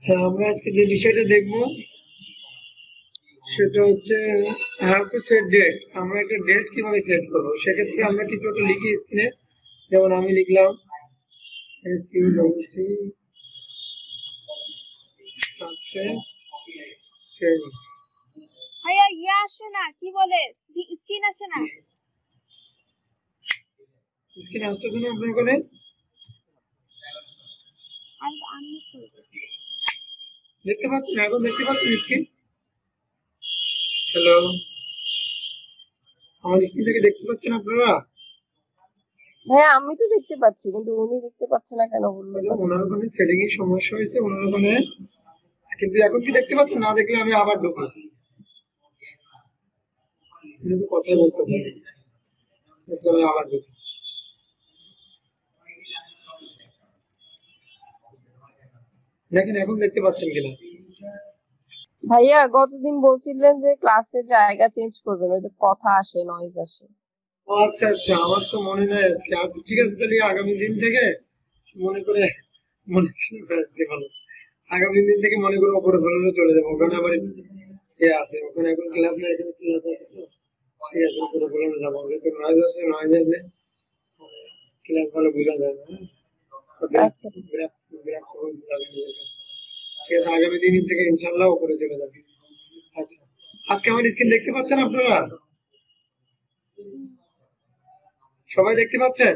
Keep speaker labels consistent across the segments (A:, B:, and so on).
A: হ্যাঁ, আমরা আজকে যে বিষয়টা দেখবো সেটা হচ্ছে হাউ টু সেট ডেট। আমরা একটা ডেট কিভাবে সেট করবো, সেক্ষেত্রে আমরা কিছু একটা লিখি স্ক্রিনে। যেমন আমি লিখলাম SUCC সাকসেস ট্রেনিং।
B: ভাইয়া ইয়ে আসে না, কি বলে, স্ক্রিন আসে না।
A: স্ক্রিনে আসতেছে না আপনার ওখানে?
B: আমি
A: দেখতে পাচ্ছেন? এখন দেখতে পাচ্ছেন স্ক্রিন? হ্যালো, আমার স্ক্রিনটাকে দেখতে পাচ্ছেন আপনারা?
C: হ্যাঁ, আমি তো দেখতে পাচ্ছি, কিন্তু উনি দেখতে পাচ্ছে না কেন বললো তো?
A: ওনার ওখানে সেটিং এর সমস্যা হয়েছে ওনার ওখানে। কিন্তু এখন কি দেখতে পাচ্ছেন? না দেখলে আমি আবার ঢুকি, কিন্তু কথাই বলতেছে। আচ্ছা, আমি আবার ঢুকি। দেখেন এখন দেখতে পাচ্ছেন কিনা?
C: ভাইয়া গতদিন বলছিলেন যে ক্লাসের জায়গা চেঞ্জ করবেন, ওই যে কথা আসে, নয়েজ আসে।
A: আচ্ছা আচ্ছা, আমার তো মনে নাই আজকে। আচ্ছা ঠিক আছে, তাহলে আগামী দিন থেকে মনে করে, মনে ছিল না আজকে ভালো। আগামী দিন থেকে মনে করে ওপরে ফ্লোরে চলে যাবো, ওখানে আবার এ আছে, ওখানে এখন ক্লাস না, এখানে ক্লাস আছে তো। ঠিক আছে, উপরে ফ্লোরে যাবো, যেহেতু নয়েজ আসে, নয়েজ আসলে ক্লাস ভালো বোঝা যায় না।
C: আচ্ছা
A: ঠিক আছে, আগামী দিন থেকে ইনশাল্লাহ উপরে চলে যাবে। আচ্ছা, আজকে আমার স্ক্রিন দেখতে পাচ্ছেন আপনারা? সবাই দেখতে পাচ্ছেন?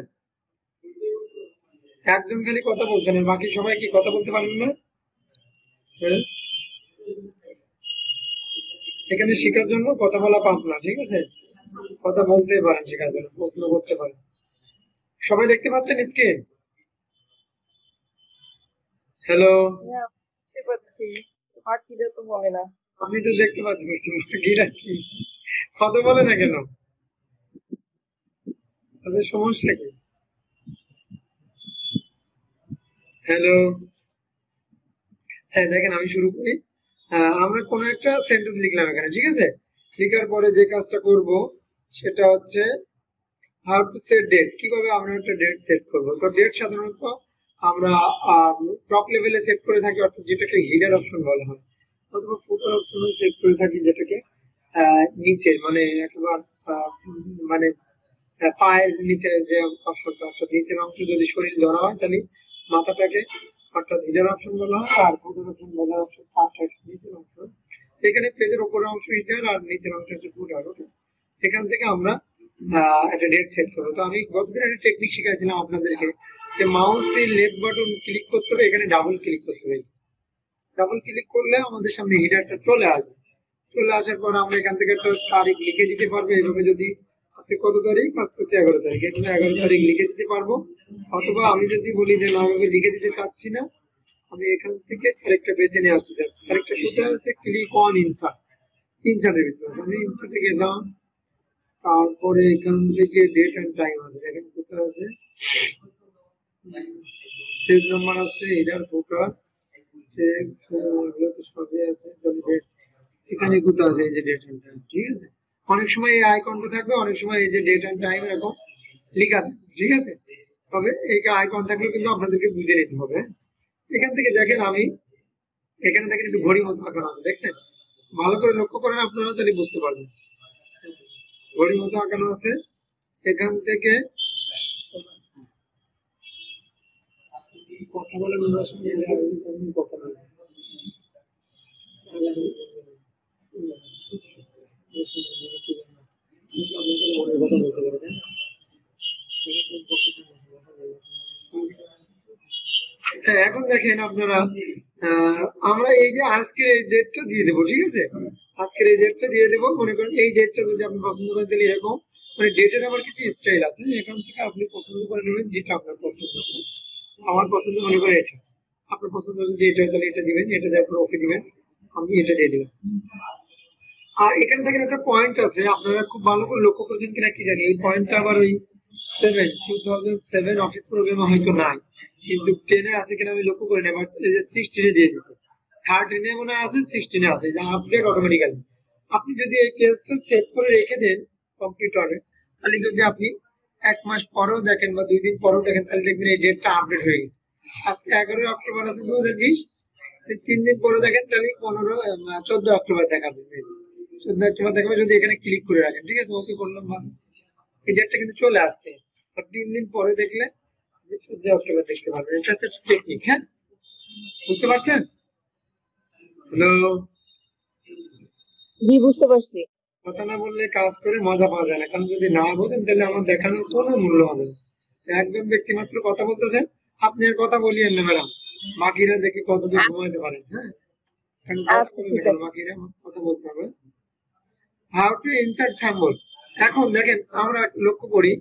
A: একজন খালি কথা বলছেন, আর বাকি সবাই কি কথা বলতে পারেন না? হ্যাঁ, এখানে শেখার জন্য কথা বলা পাপ না, ঠিক আছে? কথা বলতে পারেন, শেখার জন্য প্রশ্ন করতে পারেন। সবাই দেখতে পাচ্ছেন স্ক্রিন? হ্যালো,
C: হ্যাঁ, দেখতে পাচ্ছি। পাখিটা তো বলে না।
A: আপনি তো দেখতে পাচ্ছেন, গিরা কি কথা বলে না কেন? তাদের সমস্যা কি? হ্যালো, হ্যাঁ দেখেন, আমি শুরু করি। আমরা কোনো একটা সেন্টেন্স লিখলাম এখানে, ঠিক আছে? লিখার পরে যে কাজটা করব সেটা হচ্ছে হাউ টু সেট ডেট। কিভাবে আমরা একটা ডেট সেট করব? তো ডেট সাধারণত আমরা টপ লেভেলে সেট করে থাকি, অর্থাৎ যেটাকে হিডার অপশন বলা হয়, অথবা ফুটার অপশনে সেট করে থাকি, যেটাকে নিচে মানে একেবারে মানে পায়ের নিচে যে অপশনটা, অর্থাৎ নিচের অংশ যদি শরীর ধরা হয় তাহলে মাথাটাকে অর্থাৎ হিডার অপশন বলা হয়, আর ফুটার অপশন বলা হয় অর্থাৎ পাটাকে নিচের অংশ। এখানে পেজের উপরের অংশ হিডার আর নিচের অংশ হচ্ছে ফুটার। ওকে, এখান থেকে আমরা একটা ডেট সেট করবো। তো আমি গতদিন একটা টেকনিক শিখাইছিলাম আপনাদেরকে, যে মাউসের লেফট বাটন ক্লিক করতে হবে, এখানে ডাবল ক্লিক করতে হবে। ডাবল ক্লিক করলে আমাদের সামনে হিডারটা চলে আসবে। চলে আসার পর আমরা এখান থেকে একটা তারিখ লিখে দিতে পারবো। এইভাবে যদি আজকে কত তারিখ, আজকে হচ্ছে 11 তারিখ, এখানে 11 তারিখ লিখে দিতে পারবো। অথবা আমি যদি বলি যে না, আমি লিখে দিতে চাচ্ছি না, আমি এখান থেকে তারিখটা বেছে নিয়ে আসতে চাচ্ছি। তারিখটা কোথায় আছে? ক্লিক অন ইনসার্ট, ইনসার্টের ভিতরে আছে। আমি ইনসার্টে গেলাম, তারপরে এখান থেকে ডেট এন্ড টাইম আছে, দেখেন কোথায় আছে, পেজ নাম্বার আছে, এটার ফুটার, টেক্সট, এগুলো তো সবই আছে। তাহলে ডেট এখানে কোথায় আছে? এই যে ডেট এন্ড টাইম, ঠিক আছে? অনেক সময় এই আইকনটা থাকবে, অনেক সময় এই যে ডেট এন্ড টাইম এরকম লেখা থাকবে, ঠিক আছে? তবে এই আইকন থাকলে কিন্তু আপনাদেরকে বুঝে নিতে হবে। এখান থেকে দেখেন, আমি এখানে দেখেন একটু ঘড়ি মতো আঁকানো আছে, দেখছেন? ভালো করে লক্ষ্য করেন আপনারা, তাহলে বুঝতে পারবেন। ঘড়ি মতো আঁকানো আছে। এখান থেকে কথা বলেন, ওনার সঙ্গে কথা বলেন। হ্যাঁ, এখন দেখেন আপনারা, আমরা এই যে আজকের এই ডেটটা দিয়ে দেবো, ঠিক আছে? আজকের এই ডেটটা দিয়ে দেবো। মনে করেন এই ডেটটা যদি আপনি পছন্দ করেন, তাহলে এরকম মানে ডেটের আবার কিছু স্টাইল আছে, এখান থেকে আপনি পছন্দ করে নেবেন যেটা আপনার পছন্দ হবে। আমার পছন্দ মনে করেন এটা, আপনার পছন্দ যদি এটা হয় তাহলে এটা দিবেন, এটা দিয়ে আপনার ওকে দিবেন, আমি এটা দিয়ে দিলাম। আর এখানে দেখেন একটা পয়েন্ট আছে, আপনারা খুব ভালো করে লক্ষ্য করেছেন কিনা কি জানি, এই পয়েন্টটা আবার ওই 2007 অফিস প্রোগ্রামে হয়তো নাই, কিন্তু 10-এ আছে কিনা আমি লক্ষ্য করি না। বাট এই যে 16-এ দিয়ে দিচ্ছে, 13-এ মনে হয় আছে, 16-এ আছে, যে আপডেট অটোমেটিক্যালি। আপনি যদি এই পেজটা সেভ করে রেখে দেন কম্পিউটারে, তাহলে যদি আপনি 1 মাস পরেও দেখেন বা 2 দিন পরেও দেখেন, তাহলে দেখবেন এই ডেটটা আপডেট হয়ে গেছে। আজকে 11 অক্টোবর আছে 2020, এই 3 দিন পরে দেখেন তাহলে 14 অক্টোবর দেখাবে, 14 অক্টোবর দেখাবে যদি এখানে ক্লিক করে রাখেন। ঠিক আছে, ওকে করলাম, বাস এই ডেটটা কিন্তু চলে আসছে। আর 3 দিন পরে দেখলে 14 অক্টোবর দেখতে পারবেন। এটা হচ্ছে টেকনিক। হ্যাঁ, বুঝতে পারছেন? হ্যালো,
C: জি বুঝতে পারছি।
A: কথা না বললে কাজ করে মজা পাওয়া যায় না, কারণ যদি না বোঝেন তাহলে আমার দেখানোর কোনো মূল্য হবে না। একজন ব্যক্তি মাত্র কথা বলতেছেন, আপনি আর কথা বলিয়েন না ম্যাডাম, বাকিরা দেখে কতদিন ঘুমাইতে পারেন। হ্যাঁ, কারণ কথা
C: আচ্ছা
A: বলেন না
C: ঠিক
A: কেন,
C: আছে।
A: বাকিরা কথা বলতে হবে। How to insert sample. এখন দেখেন আমরা লক্ষ্য করি,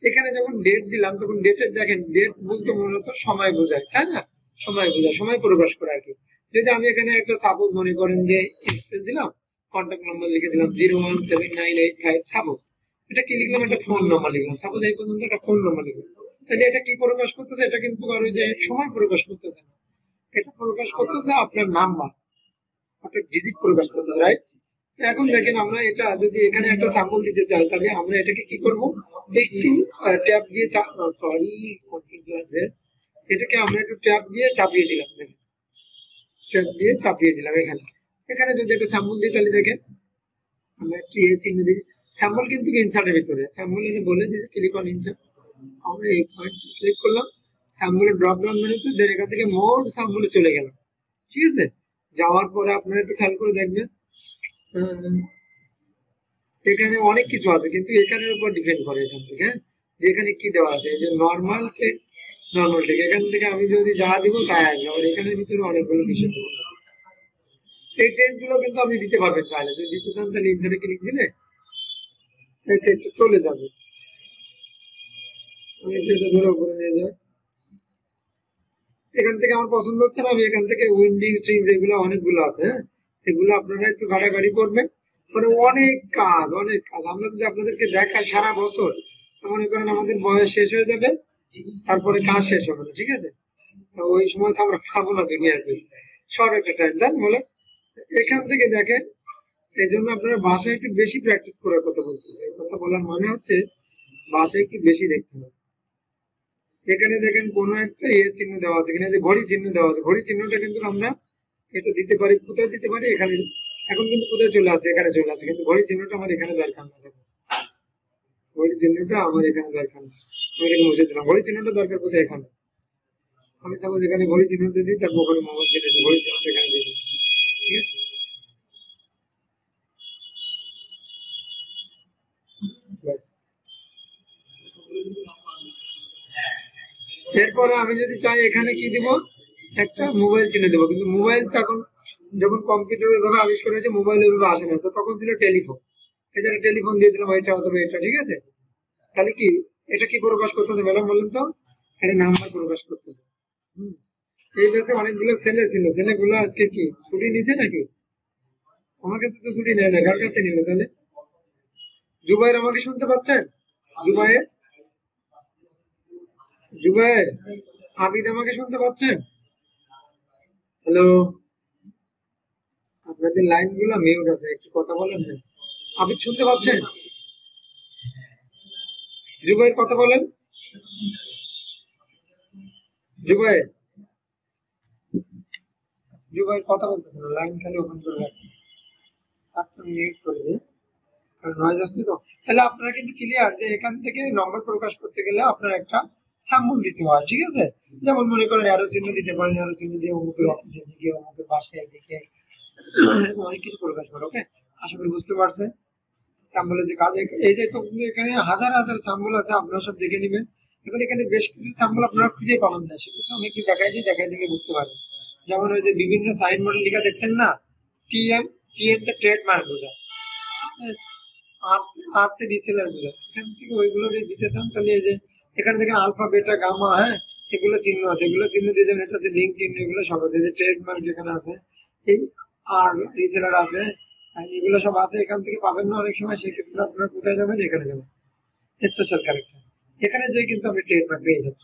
A: এখানে যখন ডেট দিলাম তখন ডেটের দেখেন, ডেট বলতে মূলত সময় বোঝায়, তাই না? সময় বোঝায়, সময় প্রকাশ করে আর কি। যদি আমি এখানে একটা সাপোজ মনে করেন যে স্পেস দিলাম, কন্ট্যাক্ট নম্বর লিখে দিলাম 0179885, সাপোজ এটা কি লিখলাম, একটা ফোন নম্বর লিখলাম, সাপোজ এই পর্যন্ত একটা ফোন নম্বর লিখলাম, তাহলে এটা কি প্রকাশ করতেছে? এটা কিন্তু আর ওই যে সময় প্রকাশ করতেছে না, এটা প্রকাশ করতেছে আপনার নাম্বার, আপনার ডিজিট প্রকাশ করতেছে, রাইট? এখন দেখেন আমরা এটা যদি এখানে একটা স্যাম্পল দিতে চাই, তাহলে আমরা এটাকে কি করব, একটু ট্যাব দিয়ে, সরি এটাকে আমরা একটু ট্যাব দিয়ে চাপিয়ে দিলাম, দেখেন ট্যাব দিয়ে চাপিয়ে দিলাম। এখানে এখানে যদি একটা স্যাম্পল দিই তাহলে দেখেন আমরা একটু চিহ্ন দিই, স্যাম্পল কিন্তু ইনসার্টের ভিতরে, স্যাম্পল এনে বলে দিয়েছে ক্লিক অন ইনসার্ট, আমরা এই পয়েন্ট ক্লিক করলাম, স্যাম্পলের ড্রপ ডাউন মেনুতে দেন এখান থেকে মোর স্যাম্পলে চলে গেলাম। ঠিক আছে, যাওয়ার পরে আপনারা একটু খেয়াল করে দেখবেন এখানে অনেক কিছু আছে, কিন্তু এখানের উপর ডিপেন্ড করে এখান থেকে, হ্যাঁ, যে এখানে কি দেওয়া আছে, এই যে নর্মাল টেক্সট, নর্মাল টেক্সট, এখান থেকে আমি যদি যা দিব তাই আসবে। আবার এখানের ভিতরে অনেকগুলো বিষয় আছে, এই টেক্সট গুলো কিন্তু আপনি দিতে পারবেন চাইলে, যদি দিতে চান তাহলে ইনসার্টে ক্লিক দিলে এই টেক্সট চলে যাবে। আমি এটা ধরে উপরে নিয়ে যাই, এখান থেকে আমার পছন্দ হচ্ছে না, আমি এখান থেকে উইন্ডিং স্ট্রিংস এগুলো অনেকগুলো আছে, হ্যাঁ, এগুলো আপনারা একটু ঘাটাঘাটি করবেন। মানে অনেক কাজ, অনেক কাজ। আমরা যদি আপনাদেরকে দেখাই সারা বছর, মনে করেন আমাদের বয়স শেষ হয়ে যাবে, তারপরে কাজ শেষ হবে না। ঠিক আছে, তো ওই সময় তো আমরা পাবো না দুনিয়াতে, শর্ট একটা টাইম দেন বলে। এখান থেকে দেখেন, এই জন্য আপনারা ভাষায় একটু বেশি প্র্যাকটিস করার কথা বলতেছে। কথা বলার মানে হচ্ছে ভাষা একটু বেশি দেখতে হবে। এখানে দেখেন কোন একটা চিহ্ন দেওয়া আছে, এখানে যে ঘড়ি চিহ্ন দেওয়া আছে, ঘড়ি চিহ্নটা কিন্তু আমরা এটা দিতে পারি, কোথায় দিতে পারি, এখানে। এখন কিন্তু কোথায় চলে আসে, এখানে চলে আসে, কিন্তু ঘড়ি চিহ্নটা আমার এখানে দরকার না, ঘড়ি চিহ্নটা আমার এখানে দরকার না, আমি এটাকে মুছে দিলাম। ঘড়ি চিহ্নটা দরকার কোথায়, এখানে। আমি সাপোজ এখানে ঘড়ি চিহ্নটা দিই, তারপর ওখানে মোবাইল চিহ্ন দিই, ঘড়ি চিহ্নটা এখানে দিয়ে দিই। ঠিক আছে, ব্যাস। এরপরে আমি যদি চাই এখানে কি দিব, একটা মোবাইল চিহ্ন দেবো, কিন্তু মোবাইল তো এখন যখন কম্পিউটার ভাবে আবিষ্কার হয়েছে, মোবাইল ভাবে আসে না, তো তখন ছিল টেলিফোন, এই জন্য টেলিফোন দিয়ে দিলাম, এটা অথবা এটা। ঠিক আছে, তাহলে কি এটা কি প্রকাশ করতেছে ম্যাডাম বলেন তো, এটা নাম্বার প্রকাশ করতেছে। এই দেশে অনেকগুলো ছেলে ছিল, ছেলেগুলো আজকে কি ছুটি নিছে নাকি? আমার কাছে তো ছুটি নেয় না, কার কাছ থেকে নিল তাহলে? জুবাইর আমাকে শুনতে পাচ্ছেন? জুবাইর, জুবাইর, আবিদ আমাকে শুনতে পাচ্ছেন? হ্যালো, আপনাদের লাইন গুলো মিউট আছে, একটু কথা বলেন না। আবিদ শুনতে পাচ্ছেন? জুবাইর কথা বলেন, জুবাইর, জুবাইর কথা বলতেছে না, লাইন খালি ওপেন করে রাখছে, আপনি মিউট করে দিন, কারণ নয়েজ আসছে তো। তাহলে আপনারা কিন্তু ক্লিয়ার যে এখান থেকে নম্বর প্রকাশ করতে গেলে আপনার একটা সাম্বল দিতে হয়। ঠিক আছে, যেমন মনে করেন অ্যারো চিহ্ন দিতে পারেন, অ্যারো চিহ্ন দিয়ে অমুকের অফিসের দিকে, অমুকের বাসায় দিকে, অনেক কিছু প্রকাশ করে। ওকে, আশা করি বুঝতে পারছেন স্যাম্বলের যে কাজ। এই যে তো এখানে হাজার হাজার স্যাম্বল আছে, আপনারা সব দেখে নেবেন। এখন এখানে বেশ কিছু স্যাম্বল আপনারা খুঁজে পাবেন না, সেক্ষেত্রে আমি একটু দেখাই দিলে বুঝতে পারবেন। যেমন ওই যে বিভিন্ন সাইন মডেল লেখা দেখছেন না, টিএম, টিএম টা ট্রেডমার্ক বোঝায়, আপনি রিসেলার বোঝায়। এখান থেকে ওইগুলো যদি দিতে চান তাহলে এই যে এখানে দেখেন আলফা বেটা গামা, হ্যাঁ, এগুলো চিহ্ন আছে, এগুলো চিহ্ন দিয়ে যাবেন। এটা আছে লিঙ্ক চিহ্ন, এগুলো সব আছে, যে ট্রেডমার্ক যেখানে আছে, এই আর রিসেলার আছে, এগুলো সব আছে। এখান থেকে পাবেন না অনেক সময়, সেক্ষেত্রে আপনারা কোথায় যাবেন, এখানে যাবেন স্পেশাল ক্যারেক্টার, এখানে যে কিন্তু আপনি ট্রেডমার্ক পেয়ে যাবেন।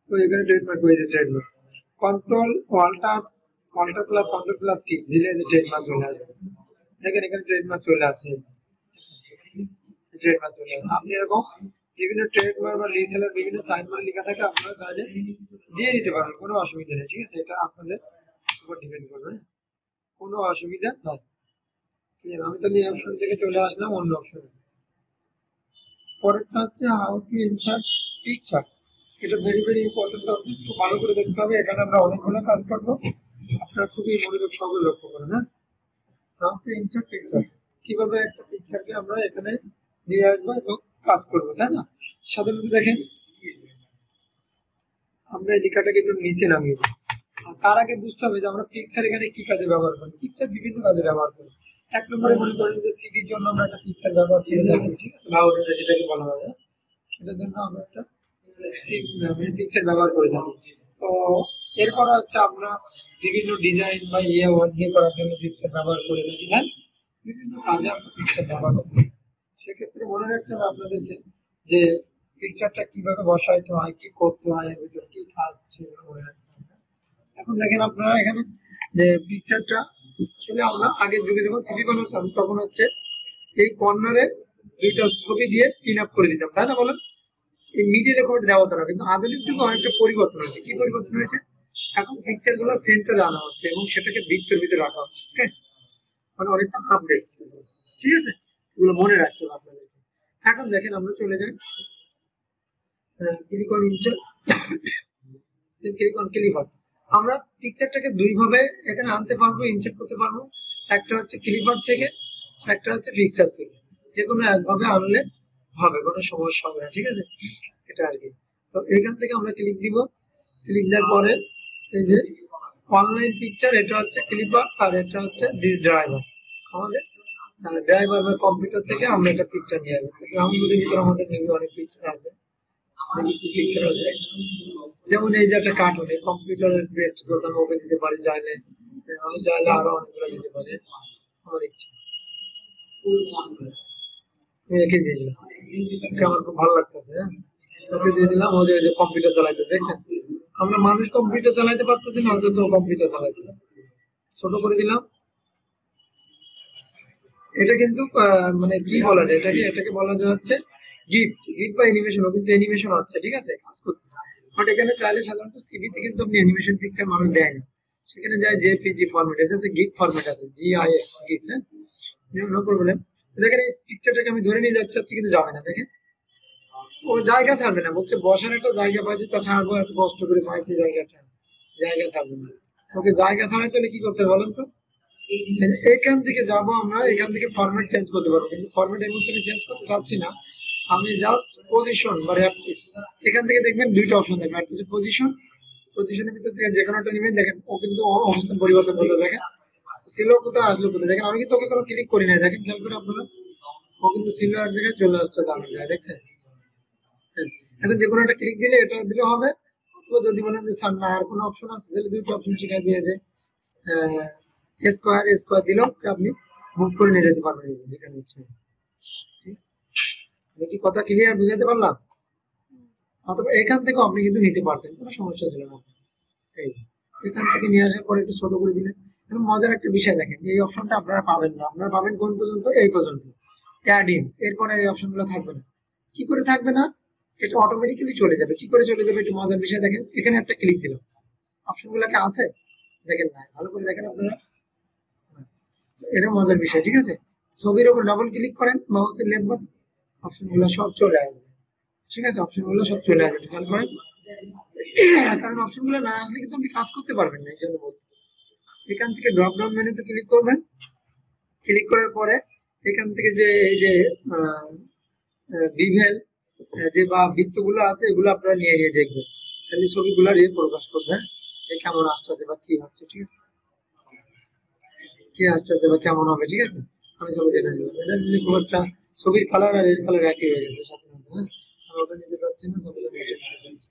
A: তো এখানে ট্রেডমার্ক হয়েছে, ট্রেডমার্ক কন্ট্রোল কন্ট্রোল প্লাস টি দিলে যে ট্রেডমার্ক চলে আসবে। দেখেন এখানে ট্রেডমার্ক চলে আসে, আপনি এরকম বিভিন্ন ট্রেডমার্ক বা রিসেলার বিভিন্ন সাইন মার্ক লেখা থাকে, আপনারা চাইলে দিয়ে দিতে পারেন, কোনো অসুবিধা নেই, ঠিক আছে, এটা আপনাদের উপর ডিপেন্ড করবে, কোনো অসুবিধা নাই। আমি তাহলে এই অপশন থেকে চলে আসলাম অন্য অপশনে। পরেরটা হচ্ছে হাউ টু ইনসার্ট পিকচার। এটা ভেরি ভেরি ইম্পর্টেন্ট টপিক, খুব ভালো করে দেখতে হবে। এখানে আমরা অনেকগুলো কাজ করবো, আপনারা খুবই মনোযোগ সহকারে লক্ষ্য করেন। হ্যাঁ, হাউ টু ইনসার্ট পিকচার, কিভাবে একটা পিকচারকে আমরা এখানে নিয়ে আসবো এবং কাজ করবো, তাই না? সাধারণত দেখেন আমরা এই লেখাটাকে একটু নিচে নামিয়ে দিই। আর তার আগে বুঝতে হবে যে আমরা পিকচার এখানে কি কাজে ব্যবহার করি। পিকচার বিভিন্ন কাজে ব্যবহার করি। এক নম্বরে মনে করেন যে সিডির জন্য আমরা একটা পিকচার ব্যবহার করে থাকি, ঠিক আছে, ব্রাউজারে যেটাকে বলা হয়, সেটার জন্য আমরা একটা পিকচার ব্যবহার করে থাকি। তো এরপর হচ্ছে আমরা বিভিন্ন ডিজাইন বা ইয়ে ওয়ার্ক দিয়ে করার জন্য পিকচার ব্যবহার করে থাকি, হ্যাঁ, বিভিন্ন কাজে আমরা পিকচার ব্যবহার করি। সেক্ষেত্রে মনে রাখতে হবে আপনাদেরকে যে পিকচারটা কিভাবে বসাইতে হয়, কি করতে হয়, এর ভিতরে কি কাজ, সেগুলো মনে রাখতে হবে। এখন দেখেন আপনারা এখানে যে পিকচারটা আসলে আমরা আগের যুগে যখন সিভি বানাতাম তখন হচ্ছে এই কর্নারে দুইটা ছবি দিয়ে পিন আপ করে দিতাম, তাই না বলেন? এই মিডিলে করে দেওয়া হতো না, কিন্তু আধুনিক যুগে অনেকটা পরিবর্তন হয়েছে। কি পরিবর্তন হয়েছে? এখন পিকচার গুলো সেন্টারে আনা হচ্ছে এবং সেটাকে বৃত্তের ভিতরে রাখা হচ্ছে, ওকে, মানে অনেকটা আপডেট, ঠিক আছে, এগুলো মনে রাখতে হবে আপনাদেরকে। এখন দেখেন আমরা চলে যাই click on insert, click on clipper. আমরা পিকচারটাকে দুই ভাবে এখানে আনতে পারবো, ইনসার্ট করতে পারবো। একটা হচ্ছে ক্লিপার থেকে, একটা হচ্ছে পিকচার থেকে। যে কোনো একভাবে আনলে হবে, কোনো সমস্যা হবে না, ঠিক আছে, এটা আর কি। তো এখান থেকে আমরা ক্লিক দিব, ক্লিক দেওয়ার পরে এই যে অনলাইন পিকচার, এটা হচ্ছে ক্লিপার, আর এটা হচ্ছে দিস ড্রাইভার। আমাদের ড্রাইভার বা কম্পিউটার থেকে আমরা একটা পিকচার নিয়ে আসবো। গ্রাউন্ডের ভিতরে আমাদের অনেক পিকচার আছে, পিকচার আছে, যেমন এই যে একটা কার্টুন, এই কম্পিউটারের আমি ওকে দিতে পারি চাইলে, আমি চাইলে আরো অনেকগুলো দিতে পারি, আমার ইচ্ছা। আমি একে দিয়ে দিলাম, আমার খুব ভালো লাগতেছে, হ্যাঁ, ওকে দিয়ে দিলাম। ও যে কম্পিউটার চালাইতে দেখছেন, আমরা মানুষ কম্পিউটার চালাইতে পারতেছি না, অন্তত কম্পিউটার চালাইতেছে। ছোট করে দিলাম। এটা কিন্তু মানে কি বলা যায় এটাকে, এটাকে বলা যায় হচ্ছে গিফট, গিফট বা অ্যানিমেশন, কিন্তু অ্যানিমেশন হচ্ছে, ঠিক আছে, কাজ করতেছে। বাট এখানে চাইলে সাধারণত সিভিতে কিন্তু আপনি অ্যানিমেশন পিকচার মানুষ দেয় না, সেখানে যায় জেপিজি ফরম্যাট, এটা হচ্ছে গিফট ফরম্যাট আছে, জিআইএফ গিফট, হ্যাঁ, নো প্রবলেম। দেখেন এই পিকচারটাকে আমি ধরে নিয়ে যাচ্ছি কিন্তু যাবে না, দেখেন ও জায়গা ছাড়বে না, বলছে বসার একটা জায়গা পাইছে, তা ছাড়বো, এত কষ্ট করে পাইছি জায়গাটা, জায়গা ছাড়বে না। ওকে জায়গা ছাড়াইতে হলে কি করতে হবে বলেন তো? এখান থেকে যাব আমরা, এখান থেকে ফরম্যাট চেঞ্জ করতে পারবো, কিন্তু ফরম্যাট এর মধ্যে আমি চেঞ্জ করতে চাচ্ছি না। আমি জাস্ট পজিশন বা র্যাপটিস, এখান থেকে দেখবেন দুইটা অপশন দেখবেন, একটা হচ্ছে পজিশন, পজিশনের ভিতর থেকে যে কোনো একটা নেবেন। দেখেন ও কিন্তু অবস্থান পরিবর্তন করতে, দেখেন ছিল কোথায় আসলো কোথায়, দেখেন আমি কিন্তু ওকে কোনো ক্লিক করি নাই, দেখেন খেয়াল করে আপনারা, ও কিন্তু ছিল এক জায়গায় চলে আসছে জানা যায়, দেখছেন? হ্যাঁ। এখন যে কোনো একটা ক্লিক দিলে এটা দিলে হবে, অথবা যদি বলেন যে স্যার না আর কোনো অপশন আছে, তাহলে দুইটা অপশন শিখাই দিয়ে যে স্কোয়ার স্কোয়ার দিলেও আপনি মুভ করে নিয়ে যেতে পারবেন যেখানে ইচ্ছে, ঠিক আছে? আমি কি কথা ক্লিয়ার বুঝাতে পারলাম? অথবা এখান থেকে আপনি কিন্তু নিতে পারতেন, কোনো সমস্যা ছিল না। এই যে, এখান থেকে নিয়ে আসার পরে একটু ছোট করে দিলেন। এখন মজার একটা বিষয় দেখেন, এই অপশনটা আপনারা পাবেন না, আপনারা পাবেন কোন পর্যন্ত, এই পর্যন্ত অ্যাডিংস, এরপরে এই অপশনগুলো থাকবে না। কি করে থাকবে না? এটা অটোমেটিক্যালি চলে যাবে। কি করে চলে যাবে? একটু মজার বিষয় দেখেন, এখানে একটা ক্লিক দিলাম, অপশনগুলো কি আছে? দেখেন না, ভালো করে দেখেন আপনারা, এটা মজার বিষয়, ঠিক আছে। ছবির উপর ডাবল ক্লিক করেন, মাউসের লেফট বাটন, অপশনগুলো সব চলে আসবে, ঠিক আছে, অপশনগুলো সব চলে আসবে, খেয়াল করেন। কারণ অপশনগুলো না আসলে কিন্তু আপনি কাজ করতে পারবেন না, এই জন্য বলছি। এখান থেকে ড্রপ ডাউন মেনুতে ক্লিক করবেন, ক্লিক করার পরে এখান থেকে যে এই যে বিভেল যে বা বৃত্তগুলো আছে, এগুলো আপনারা নিয়ে নিয়ে দেখবেন, তাহলে ছবিগুলো নিয়ে প্রকাশ করবেন যে কেমন আসতেছে বা কি হচ্ছে, ঠিক আছে, কি আসতেছে বা কেমন হবে, ঠিক আছে। আমি ছবি দেখে নিলাম, এটা নিলে খুব একটা ছবির কালার আর এর কালার একই হয়ে গেছে সাধারণত, হ্যাঁ, আমি ওটা নিতে চাচ্ছি না, ছবিটা নিতে চাচ্ছি,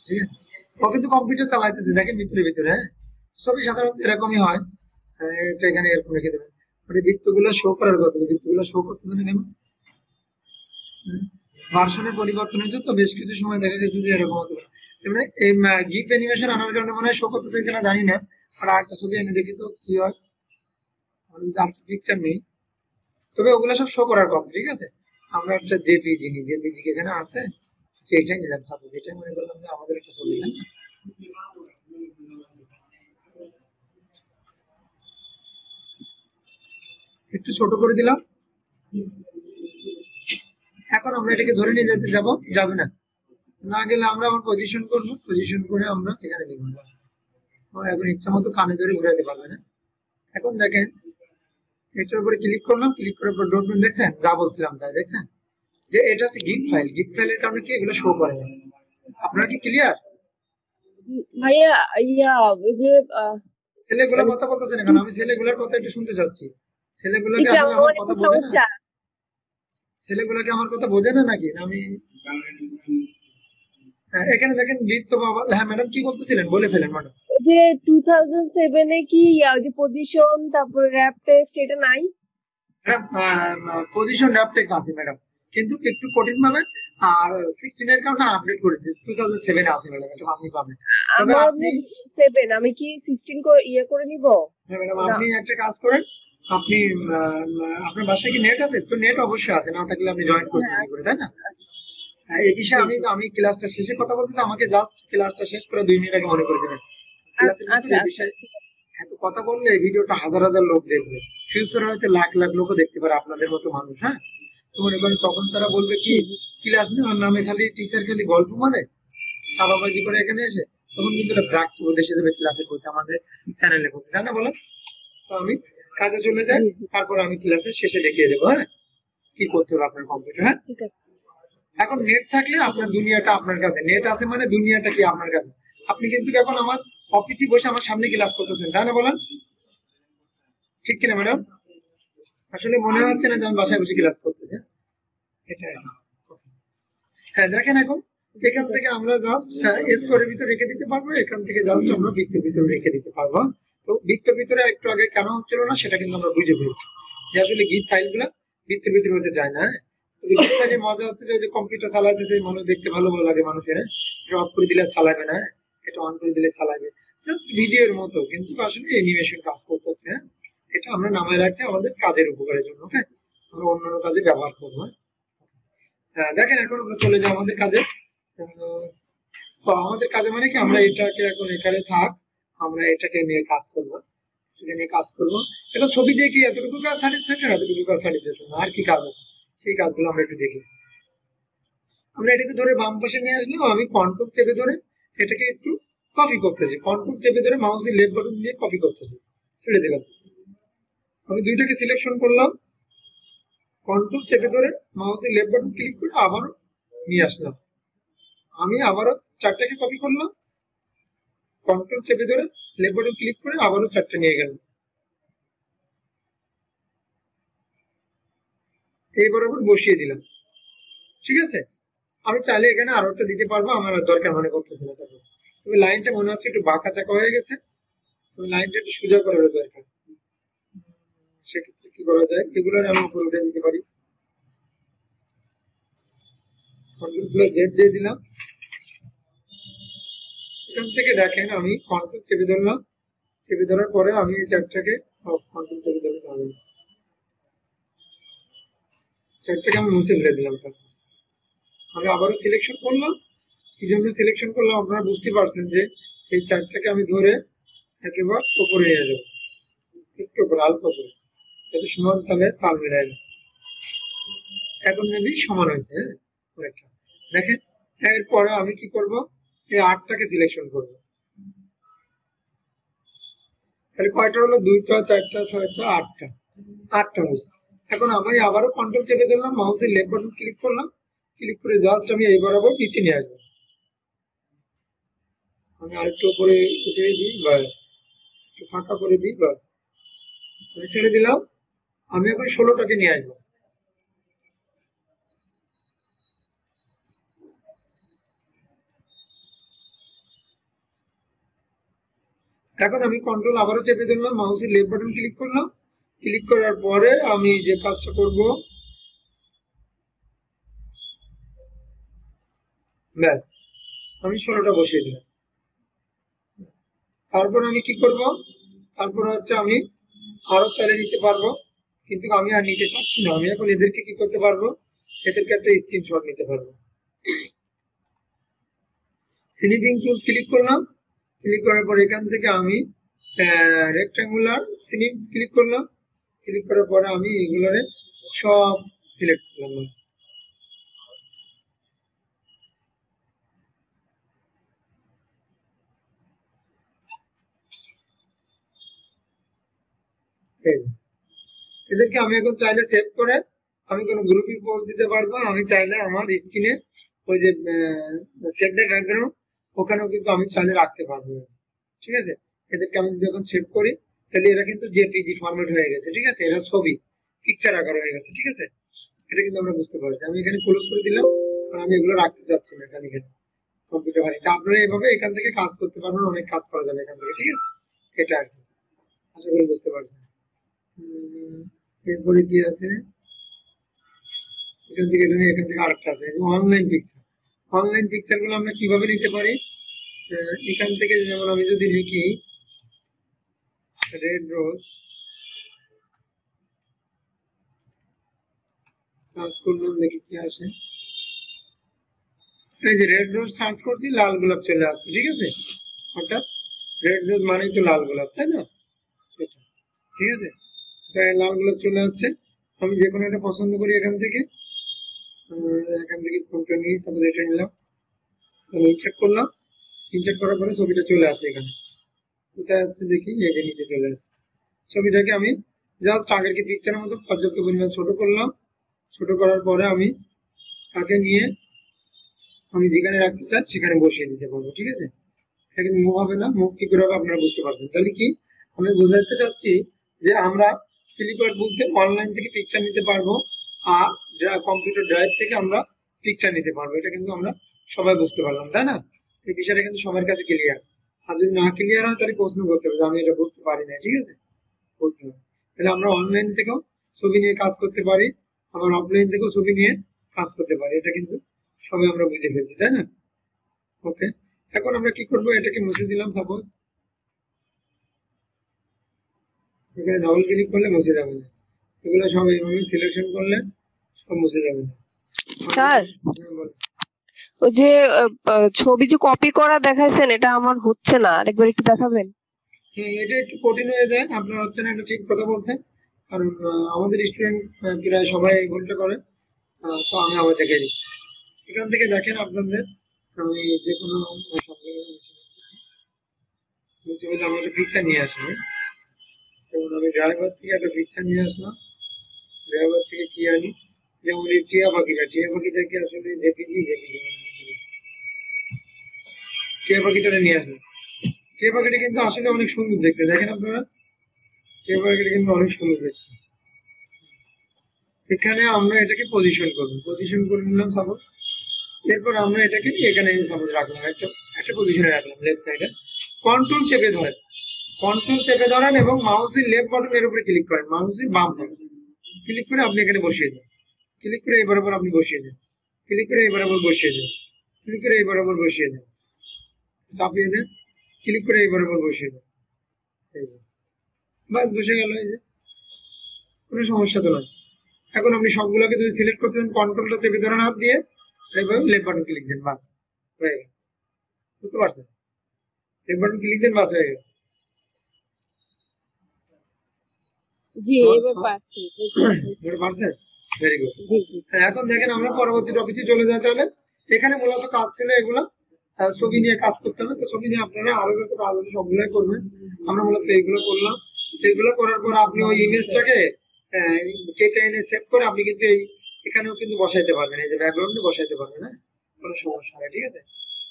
A: ঠিক আছে। ও কিন্তু কম্পিউটার চালাইতেছে, দেখেন ভিতরে ভিতরে, হ্যাঁ, ছবি সাধারণত এরকমই হয়। এটা এখানে এরকম রেখে দেবেন, মানে বৃত্তগুলো শো করার কথা, বৃত্তগুলো শো করতেছে না কেন? ভার্সনের পরিবর্তন হয়েছে তো, বেশ কিছু সময় দেখা গেছে যে এরকম হতে পারে। মানে এই গিফট অ্যানিমেশন আনার কারণে মনে হয় শো করতেছে কিনা জানি না। আর আরেকটা ছবি এনে দেখি তো কি হয়, আরেকটা পিকচার নেই, তবে ওগুলো সব শো করার কথা, ঠিক আছে। আমরা একটা জেপিজি নিই, জেপিজি এখানে আছে, যে এটাই নিলাম, সাপোজ এটাই মনে করলাম যে আমাদের একটা ছবি, তাই না? একটু ছোট করে দিলাম। এখন আমরা এটাকে ধরে নিয়ে যেতে যাবে না, না গেলে আমরা আবার পজিশন করবো, পজিশন করে আমরা এখানে দেখবো। এখন ইচ্ছা মতো কানে ধরে ঘুরাইতে পারবে না। এখন দেখেন এটার উপরে ক্লিক করলাম, ক্লিক করার পর ডট দেখছেন যা বলছিলাম তাই, দেখছেন যে এটা হচ্ছে গিফট ফাইল। গিফট ফাইলের কারণে কি এগুলো শো করে না। আপনারা কি ক্লিয়ার?
C: ভাইয়া ইয়া ওই যে
A: ছেলেগুলোর
C: মানে
A: কথা বলতেছেন এখন, আমি ছেলেগুলোর কথা একটু শুনতে চাচ্ছি। ছেলেগুলোকে
C: এটা
A: আসলে
C: আমার
A: আমার কথা
C: একটু
A: বোঝে না?
C: সমস্যা।
A: ছেলেগুলোকে আমার কথা বোঝে না নাকি? আমি হ্যাঁ, এখানে দেখেন বৃত্ত বাবা। হ্যাঁ ম্যাডাম কি বলতেছিলেন, বলে ফেলেন ম্যাডাম।
C: ওই যে 2007 এ কি ওই যে পজিশন তারপর র‍্যাপ টেস্ট এটা নাই?
A: পজিশন র্যাপটেক্স আছে ম্যাডাম, কিন্তু একটু কঠিন ভাবে। আর 16 এর কারণে আপডেট করে দিয়েছে, 2007 এ আছে ম্যাডাম, এটা আপনি পাবেন। তবে
C: আমার
A: আপনি
C: 7 আমি কি 16 করে করে নিব?
A: হ্যাঁ ম্যাডাম,
C: না
A: আপনি একটা কাজ করেন। আপনি আপনার বাসায় কি নেট আছে? তো নেট অবশ্যই আছে, না থাকলে আপনি জয়েন করছেন কি করে, তাই না? হ্যাঁ, এই বিষয়ে
C: জি
A: আমি
C: জি
A: আমি ক্লাসটা শেষে কথা বলতেছি, আমাকে জাস্ট ক্লাসটা শেষ করে 2 মিনিট আগে মনে করে দেবেন। ক্লাসের ভিতরে
C: আচ্ছা
A: এই
C: আচ্ছা
A: বিষয়ে
C: ঠিক আছে।
A: এত কথা বললে এই ভিডিওটা হাজার হাজার লোক দেখবে, ফিউচারে হয়তো লাখ লাখ লোকও দেখতে পারে আপনাদের মতো মানুষ। হ্যাঁ, তো মনে করেন তখন তারা বলবে কি
C: জি জি
A: ক্লাস নেওয়ার নামে খালি টিচার খালি গল্প মানে চাপাবাজি করে এখানে এসে, তখন কিন্তু এটা ব্রাক উপদেশ হিসেবে ক্লাসে করতে আমাদের চ্যানেলে করতে, তাই না বলো? তো আমি কাজে চলে যাই,
C: জি জি
A: তারপর আমি ক্লাসের শেষে দেখিয়ে দেবো হ্যাঁ কি করতে হবে আপনার কম্পিউটার। হ্যাঁ,
C: ঠিক আছে।
A: এখন নেট থাকলে আপনার দুনিয়াটা আপনার কাছে, নেট আছে মানে দুনিয়াটা কি আপনার কাছে। আপনি কিন্তু এখন আমার অফিসে বসে আমার সামনে ক্লাস করতেছেন, তাই না বলেন? ঠিক কিনা ম্যাডাম? আসলে মনে হচ্ছে না যে আমি বাসায় বসে ক্লাস করতেছি। এটা হ্যাঁ দেখেন এখন এখান থেকে আমরা জাস্ট স্কোরের ভিতরে রেখে দিতে পারবো, এখান থেকে জাস্ট আমরা বৃত্তের ভিতরে রেখে দিতে পারবো। তো বৃত্তের ভিতরে একটু আগে কেন হচ্ছিল না সেটা কিন্তু আমরা বুঝে ফেলছি, যে আসলে গিট ফাইল গুলা বৃত্তের ভিতরে হতে যায় না। গিট ফাইলের মজা হচ্ছে যে কম্পিউটার চালাইতেছে, মানুষ দেখতে ভালো ভালো লাগে মানুষের, এটা অফ করে দিলে চালাবে না, এটা অন করে দিলে চালাবে, জাস্ট ভিডিওর মতো, কিন্তু আসলে অ্যানিমেশন কাজ করতে হচ্ছে। হ্যাঁ, এটা আমরা নামায় রাখছি আমাদের কাজের উপকারের জন্য। হ্যাঁ, আমরা অন্যান্য কাজে ব্যবহার করবো। হ্যাঁ দেখেন এখন আমরা চলে যাই আমাদের কাজে। তো আমাদের কাজে মানে কি, আমরা এটাকে এখন এখানে থাক, আমরা এটাকে নিয়ে কাজ করবো, এটা নিয়ে কাজ করবো। এখন ছবি দিয়ে কি এতটুকু কাজ স্যাটিসফ্যাকশন, এতটুকু কাজ স্যাটিসফ্যাকশন, আর কি কাজ আছে সেই কাজগুলো আমরা একটু দেখি। আমরা এটাকে ধরে বাম পাশে নিয়ে আসলাম, আমি কন্ট্রোল চেপে ধরে এটাকে একটু কপি করতেছি, কন্ট্রোল চেপে ধরে মাউসের লেফট বাটন দিয়ে কপি করতেছি, ছেড়ে দিলাম। আমি দুইটাকে সিলেকশন করলাম, কন্ট্রোল চেপে ধরে মাউসের লেফট বাটন ক্লিক করে আবারও নিয়ে আসলাম। আমি আবারও চারটাকে কপি করলাম, কন্ট্রোল চেপে ধরে লেফট বাটন ক্লিক করে আবারও চারটে নিয়ে গেলাম, এই বরাবর বসিয়ে দিলাম। ঠিক আছে, আমি চাইলে এখানে আরো একটা দিতে পারবো, আমার আর দরকার মনে করতেছে না। তবে লাইনটা মনে হচ্ছে একটু বাঁকা চাকা হয়ে গেছে, তবে লাইনটা একটু সোজা করার দরকার। সেক্ষেত্রে কি করা যায়, এগুলোর আমি উপরে উঠে দিতে পারি, কন্ট্রোল প্লাস জেড দিয়ে দিলাম। এখান থেকে দেখেন আমি কন্ট্রোল চেপে ধরলাম, চেপে ধরার পরে আমি এই চারটাকে কন্ট্রোল চেপে ধরতে হবে, চারটাকে আমি মুছে ফেলে দিলাম। স্যার আমি আবারও সিলেকশন করলাম, কি জন্য সিলেকশন করলাম আপনারা বুঝতে পারছেন, যে এই চারটাকে আমি ধরে একেবারে উপরে নিয়ে যাবো, একটু উপরে হালকা উপরে, যাতে সমান তালে তাল মিলাই না। এখন যদি সমান হয়েছে, হ্যাঁ অনেকটা। দেখেন এরপরে আমি কি করব, এই 8টাকে সিলেকশন করব, তাহলে কয়টা হলো, 2টা 4টা 6টা 8টা, 8টা হয়েছে। এখন আমি আবারও কন্ট্রোল চেপে দিলাম, মাউসের লেফট বাটন ক্লিক করলাম, ক্লিক করে জাস্ট আমি এই বরাবর নিচে নিয়ে আসবো। আমি আরেকটু উপরে উঠিয়ে দিই, বাস একটু ফাঁকা করে দিই, বাস আমি ছেড়ে দিলাম। আমি এখন 16টাকে নিয়ে আসবো। এখন আমি কন্ট্রোল আবারও চেপে ধরলাম, মাউসের লেফট বাটন ক্লিক করলাম, ক্লিক করার পরে আমি যে কাজটা করব, ব্যাস আমি 16টা বসিয়ে দিলাম। তারপর আমি কি করব, তারপর হচ্ছে আমি আরো চালিয়ে নিতে পারবো, কিন্তু আমি আর নিতে চাচ্ছি না। আমি এখন এদেরকে কি করতে পারবো, এদেরকে একটা স্ক্রিনশট নিতে পারবো। স্নিপিং টুলস ক্লিক করলাম, ক্লিক করার পর এখান থেকে আমি রেক্টাঙ্গুলার স্নিপ ক্লিক করলাম, ক্লিক করার পরে আমি এগুলোরে সব সিলেক্ট করলাম। এদেরকে আমি এখন চাইলে সেভ করে আমি কোনো গ্রুপে পোস্ট দিতে পারবো। আমি চাইলে আমার স্ক্রিনে ওই যে সেভ দ্য ব্যাকগ্রাউন্ড ওখানেও কিন্তু আমি চাইলে রাখতে পারবো। ঠিক আছে, এদেরকে আমি যদি এখন সেভ করি তাহলে এরা কিন্তু জেপিজি ফরম্যাট হয়ে গেছে। ঠিক আছে, এরা ছবি পিকচার আকার হয়ে গেছে। ঠিক আছে, এটা কিন্তু আমরা বুঝতে পারছি। আমি এখানে ক্লোজ করে দিলাম, কারণ আমি এগুলো রাখতে চাচ্ছি না এখানে কম্পিউটার ভারি। তা আপনারা এইভাবে এখান থেকে কাজ করতে পারবেন, অনেক কাজ করা যাবে এখান থেকে। ঠিক আছে, এটা আর কি, আশা করি বুঝতে পারছেন। এরপরে কি আছে, এখান থেকে এখান থেকে আরেকটা আছে অনলাইন পিকচার। অনলাইন পিকচার গুলো আমরা কিভাবে নিতে পারি, এখান থেকে যেমন আমি যদি লিখি রেড রোজ, সার্চ করলাম, দেখি কি আসে। এই যে রেড রোজ সার্চ করছি, লাল গোলাপ চলে আসছে। ঠিক আছে, অর্থাৎ রেড রোজ মানেই তো লাল গোলাপ, তাই না? এটা ঠিক আছে, তাই লাল গোলাপ চলে যাচ্ছে। আমি যে কোনো একটা পছন্দ করি এখান থেকে, কোনটা নিই, সাপোজ এটা নিলাম, আমি ইনসার্ট করলাম, ইনসার্ট করার পরে ছবিটা চলে আসে এখানে। কোথায় আছে দেখি, এই যে নিচে চলে আসে। ছবিটাকে আমি জাস্ট আগের কি পিকচারের মতো পর্যাপ্ত পরিমাণ ছোট করলাম। ছোট করার পরে আমি তাকে নিয়ে আমি যেখানে রাখতে চাই সেখানে বসিয়ে দিতে পারবো। ঠিক আছে, এটা কিন্তু মুভ হবে না। মুভ কি করে হবে আপনারা বুঝতে পারছেন। তাহলে কি আমি বোঝাতে চাচ্ছি যে আমরা ক্লিপআর্ট বলতে অনলাইন থেকে পিকচার নিতে পারবো, আর কম্পিউটার ড্রাইভ থেকে আমরা পিকচার নিতে পারবো। এটা কিন্তু আমরা সবাই বুঝতে পারলাম, তাই না? এই বিষয়টা কিন্তু সবার কাছে ক্লিয়ার। আর যদি না ক্লিয়ার হয় তাহলে প্রশ্ন করতে হবে যে আমি এটা বুঝতে পারি না। ঠিক আছে, বলতে হবে। তাহলে আমরা অনলাইন থেকেও ছবি নিয়ে কাজ করতে পারি, আবার অফলাইন থেকেও ছবি নিয়ে কাজ করতে পারি। এটা কিন্তু সবাই আমরা বুঝে ফেলছি, তাই না? ওকে, এখন আমরা কি করবো, এটাকে মুছে দিলাম। সাপোজ এখানে ডাবল ক্লিক করলে মুছে যাবে না, এগুলো সব এইভাবে সিলেকশন করলে সব মুছে যাবে না।
C: স্যার, ওই যে ছবি যে কপি করা দেখাইছেন এটা আমার হচ্ছে না, আরেকবার একটু দেখাবেন?
A: হ্যাঁ, এটা একটু কঠিন হয়ে যায়, আপনার হচ্ছে না, এটা ঠিক কথা বলছেন। কারণ আমাদের স্টুডেন্ট প্রায় সবাই এই ভুলটা করে। তো আমি আবার দেখে দিচ্ছি। এখান থেকে দেখেন আপনাদের, আমি যে কোনো আমি একটা পিকচার নিয়ে আসি। যেমন আমি ড্রাইভার থেকে একটা পিকচার নিয়ে আসলাম। ড্রাইভার থেকে কি আনি, যেমন এই টিয়া পাখিটাকে আসলে জেপিজি টিয়া পাখিটা নিয়ে আসলাম। টিয়া পাখিটা কিন্তু আসলে অনেক সুন্দর দেখতে, দেখেন আপনারা, টিয়া পাখিটা কিন্তু অনেক সুন্দর দেখতে। এখানে আমরা এটাকে পজিশন করবো, পজিশন করে নিলাম সাপোজ। এরপর আমরা এটাকে এখানে সাপোজ রাখলাম, একটা একটা পজিশনে রাখলাম লেফট সাইডে। কন্ট্রোল চেপে ধরেন, কন্ট্রোল চেপে ধরেন এবং মাউসের লেফট বাটনের উপরে ক্লিক করেন, মাউসের বাম বাটন ক্লিক করে আপনি এখানে বসিয়ে দেন। ক্লিক করে এই বরাবর আপনি বসিয়ে দেন, ক্লিক করে এই বরাবর বসিয়ে দেন, ক্লিক করে এই বরাবর বসিয়ে দেন, চাপিয়ে দেন, ক্লিক করে এই বরাবর বসিয়ে দেন। এই যে বাস বসে গেল, এই যে কোনো সমস্যা তো নয়। এখন আপনি সবগুলোকে যদি সিলেক্ট করতে চান, কন্ট্রোলটা চেপে ধরেন হাত দিয়ে, এইভাবে লেফট বাটন ক্লিক দেন, বাস হয়ে গেল। বুঝতে পারছেন? লেফট বাটন ক্লিক দেন, বাস হয়ে গেল।
C: জি, এবার পারছি,
A: পারছেন? Very good.
C: জি জি।
A: এখন দেখেন আমরা পরবর্তী টপিকে চলে যাই। তাহলে এখানে মূলত কাজ ছিল এগুলো, ছবি নিয়ে কাজ করতে হবে। তো ছবি নিয়ে আপনারা আরো যত কাজ আছে সবগুলাই করবেন। আমরা মূলত এইগুলো করলাম। এগুলো করার পর আপনি ওই ইমেজটাকে কেটে এনে সেভ করে আপনি কিন্তু এই এখানেও কিন্তু বসাইতে পারবেন, এই যে ব্যাকগ্রাউন্ডে বসাইতে পারবেন। হ্যাঁ, কোনো সমস্যা নেই। ঠিক আছে,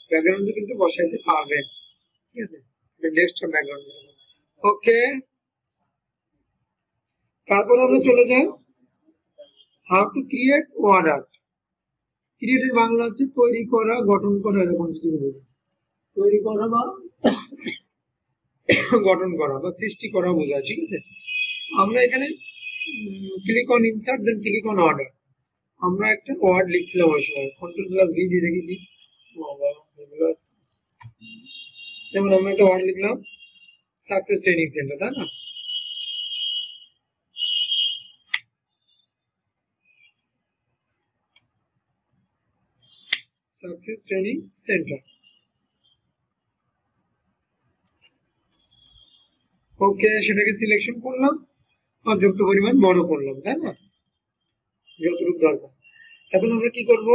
A: ব্যাকগ্রাউন্ডে কিন্তু বসাইতে পারবেন। ঠিক আছে, ডেস্কটপ ব্যাকগ্রাউন্ড। ওকে, তারপরে আমরা চলে যাই হাউ টু ক্রিয়েট অর্ডার। ক্রিয়েটের বাংলা হচ্ছে তৈরি করা, গঠন করা, এরকম কিছু বলবে। তৈরি করা বা গঠন করা বা সৃষ্টি করা বোঝায়। ঠিক আছে, আমরা এখানে click on insert, then click on order. আমরা একটা ওয়ার্ড লিখছিলাম ওই সময়, কন্ট্রোল প্লাস ভি দিয়ে রেখেছি। যেমন আমরা একটা ওয়ার্ড লিখলাম সাকসেস ট্রেনিং সেন্টার, তাই না? Success training centre. ওকে, সেটাকে সিলেকশন করলাম, পর্যাপ্ত পরিমাণ বড় করলাম, তাই না, যতটুকু দরকার। এখন আমরা কি করব,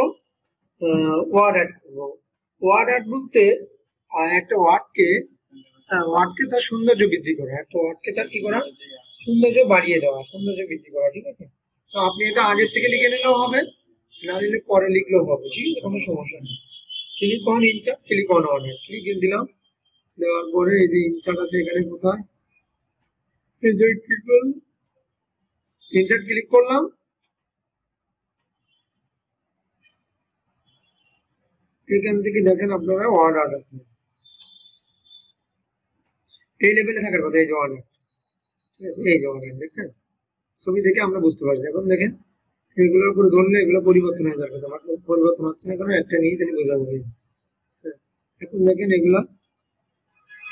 A: ওয়ার্ড অ্যাড করবো। ওয়ার্ড অ্যাড বলতে একটা ওয়ার্ডকে তার সৌন্দর্য বৃদ্ধি করা, একটা ওয়ার্ডকে তার কি করা, সৌন্দর্য বাড়িয়ে দেওয়া, সৌন্দর্য বৃদ্ধি করা, ঠিক আছে। তো আপনি এটা আগের থেকে লিখে নিলেও হবে, না নিলে পরে লিখলেও হবে, ঠিক আছে, কোনো সমস্যা নেই। Click on insert, click on word, click দিলাম, দেওয়ার পরে এই যে ইনসার্ট আছে এখানে কোথায়, এই যে ইনসার্ট ক্লিক করলাম, এখান থেকে দেখেন আপনারা ওয়ার্ড আর্ট আছে, এই লেভেলে থাকার কথা, এই যে ওয়ার্ড আর্ট, ঠিক আছে, এই যে ওয়ার্ড আর্ট দেখছেন, ছবি দেখে আমরা বুঝতে পারছি। এখন দেখেন এগুলোর উপরে ধরলে এগুলো পরিবর্তন হয়ে যাবে, তোমার পরিবর্তন হচ্ছে না, কারণ একটা নিয়ে তাহলে বোঝা যাবে। হ্যাঁ, এখন দেখেন এগুলা,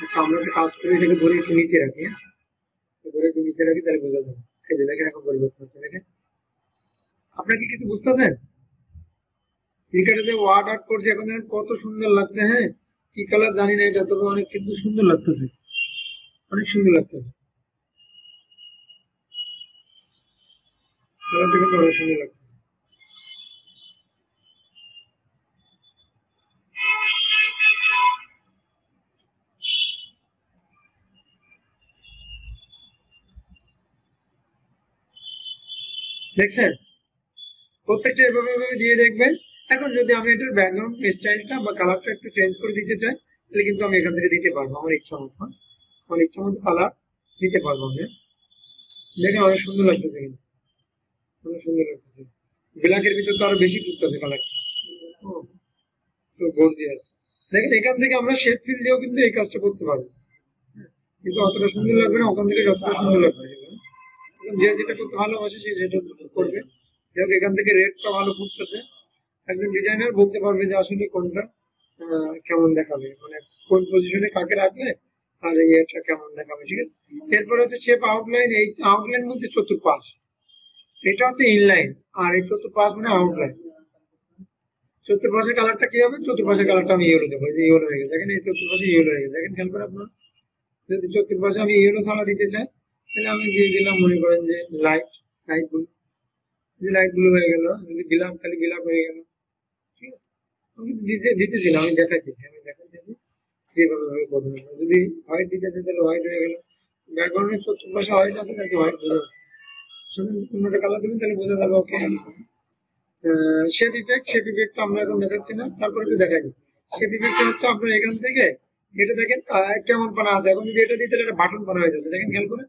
A: আচ্ছা আমরা একটা কাজ করে এটাকে ধরে একটু নিচে রাখি, হ্যাঁ ধরে একটু নিচে রাখি, তাহলে বোঝা যাবে। এই যে দেখেন এখন পরিবর্তন হচ্ছে, দেখেন আপনার কি কিছু বুঝতেছেন? ক্রিকেটে যে ওয়ার্ড আর্ট করছে এখন দেখেন কত সুন্দর লাগছে, হ্যাঁ কি কালার জানি না এটা, তবে অনেক কিন্তু সুন্দর লাগতেছে, অনেক সুন্দর লাগতেছে, কালারটা কিন্তু অনেক সুন্দর লাগতেছে। দেখছেন, প্রত্যেকটা এভাবে এভাবে দিয়ে দেখবেন। এখন যদি আমি এটার ব্যাকগ্রাউন্ড স্টাইলটা বা কালারটা একটু চেঞ্জ করে দিতে চাই, তাহলে কিন্তু আমি এখান থেকে দিতে পারবো আমার ইচ্ছা মতো, আমার ইচ্ছা মতো কালার দিতে পারবো আমি। দেখেন অনেক সুন্দর লাগতেছে, কিন্তু অনেক সুন্দর লাগতেছে, ব্ল্যাকের ভিতর তো আরো বেশি ফুটতেছে কালারটা, গর্জিয়াস। দেখেন এখান থেকে আমরা শেপ ফিল দিয়েও কিন্তু এই কাজটা করতে পারবো, কিন্তু অতটা সুন্দর লাগবে না ওখান থেকে যতটা সুন্দর লাগতেছে। যে যেটা করতে ভালোবাসে সে যেটা করবে। যাই এখান থেকে রেডটা ভালো ফুটতেছে, একজন ডিজাইনার বলতে পারবে যে আসলে কোনটা কেমন দেখাবে, মানে কোন পজিশনে কাকে রাখলে আর এটা কেমন দেখাবে, ঠিক আছে। এরপর হচ্ছে শেপ আউটলাইন, এই আউটলাইন বলতে চতুর্পাশ, এটা হচ্ছে ইনলাইন, আর এই চতুর্পাশ মানে আউটলাইন। চতুর্পাশের কালারটা কি হবে, চতুর্পাশের কালারটা আমি ইয়েলো দেবো, যে ইয়েলো হয়ে গেছে, দেখেন এই চতুর্পাশে ইয়েলো হয়ে গেছে, দেখেন খেয়াল করে আপনার। যদি চতুর্পাশে আমি ইয়েলো ছাড়া দিতে চাই, তাহলে আমি দিয়ে দিলাম মনে করেন যে লাইট, লাইট ব্লু, যে লাইট ব্লু হয়ে গেল, যদি বিলাপ খালি বিলাপ হয়ে গেল, ঠিক আছে। আমি দিতেছি না, আমি দেখাইতেছি, যেভাবে করবেন। যদি হোয়াইট দিতেছে তাহলে হোয়াইট হয়ে গেল, ব্যাকগ্রাউন্ডের চতুর্পাশে হোয়াইট আছে তাকে হোয়াইট বোঝা যাচ্ছে, শুধু কোনোটা কালার দেবেন তাহলে বোঝা যাবে। ওকে, শেপ ইফেক্ট আমরা এখন দেখাচ্ছি না, তারপরে একটু দেখাই। শেপ ইফেক্ট হচ্ছে আপনার এখান থেকে এটা দেখেন কেমন পানা আছে, এখন যদি এটা দিতে একটা বাটন পানা হয়ে যাচ্ছে, দেখেন খেয়াল করে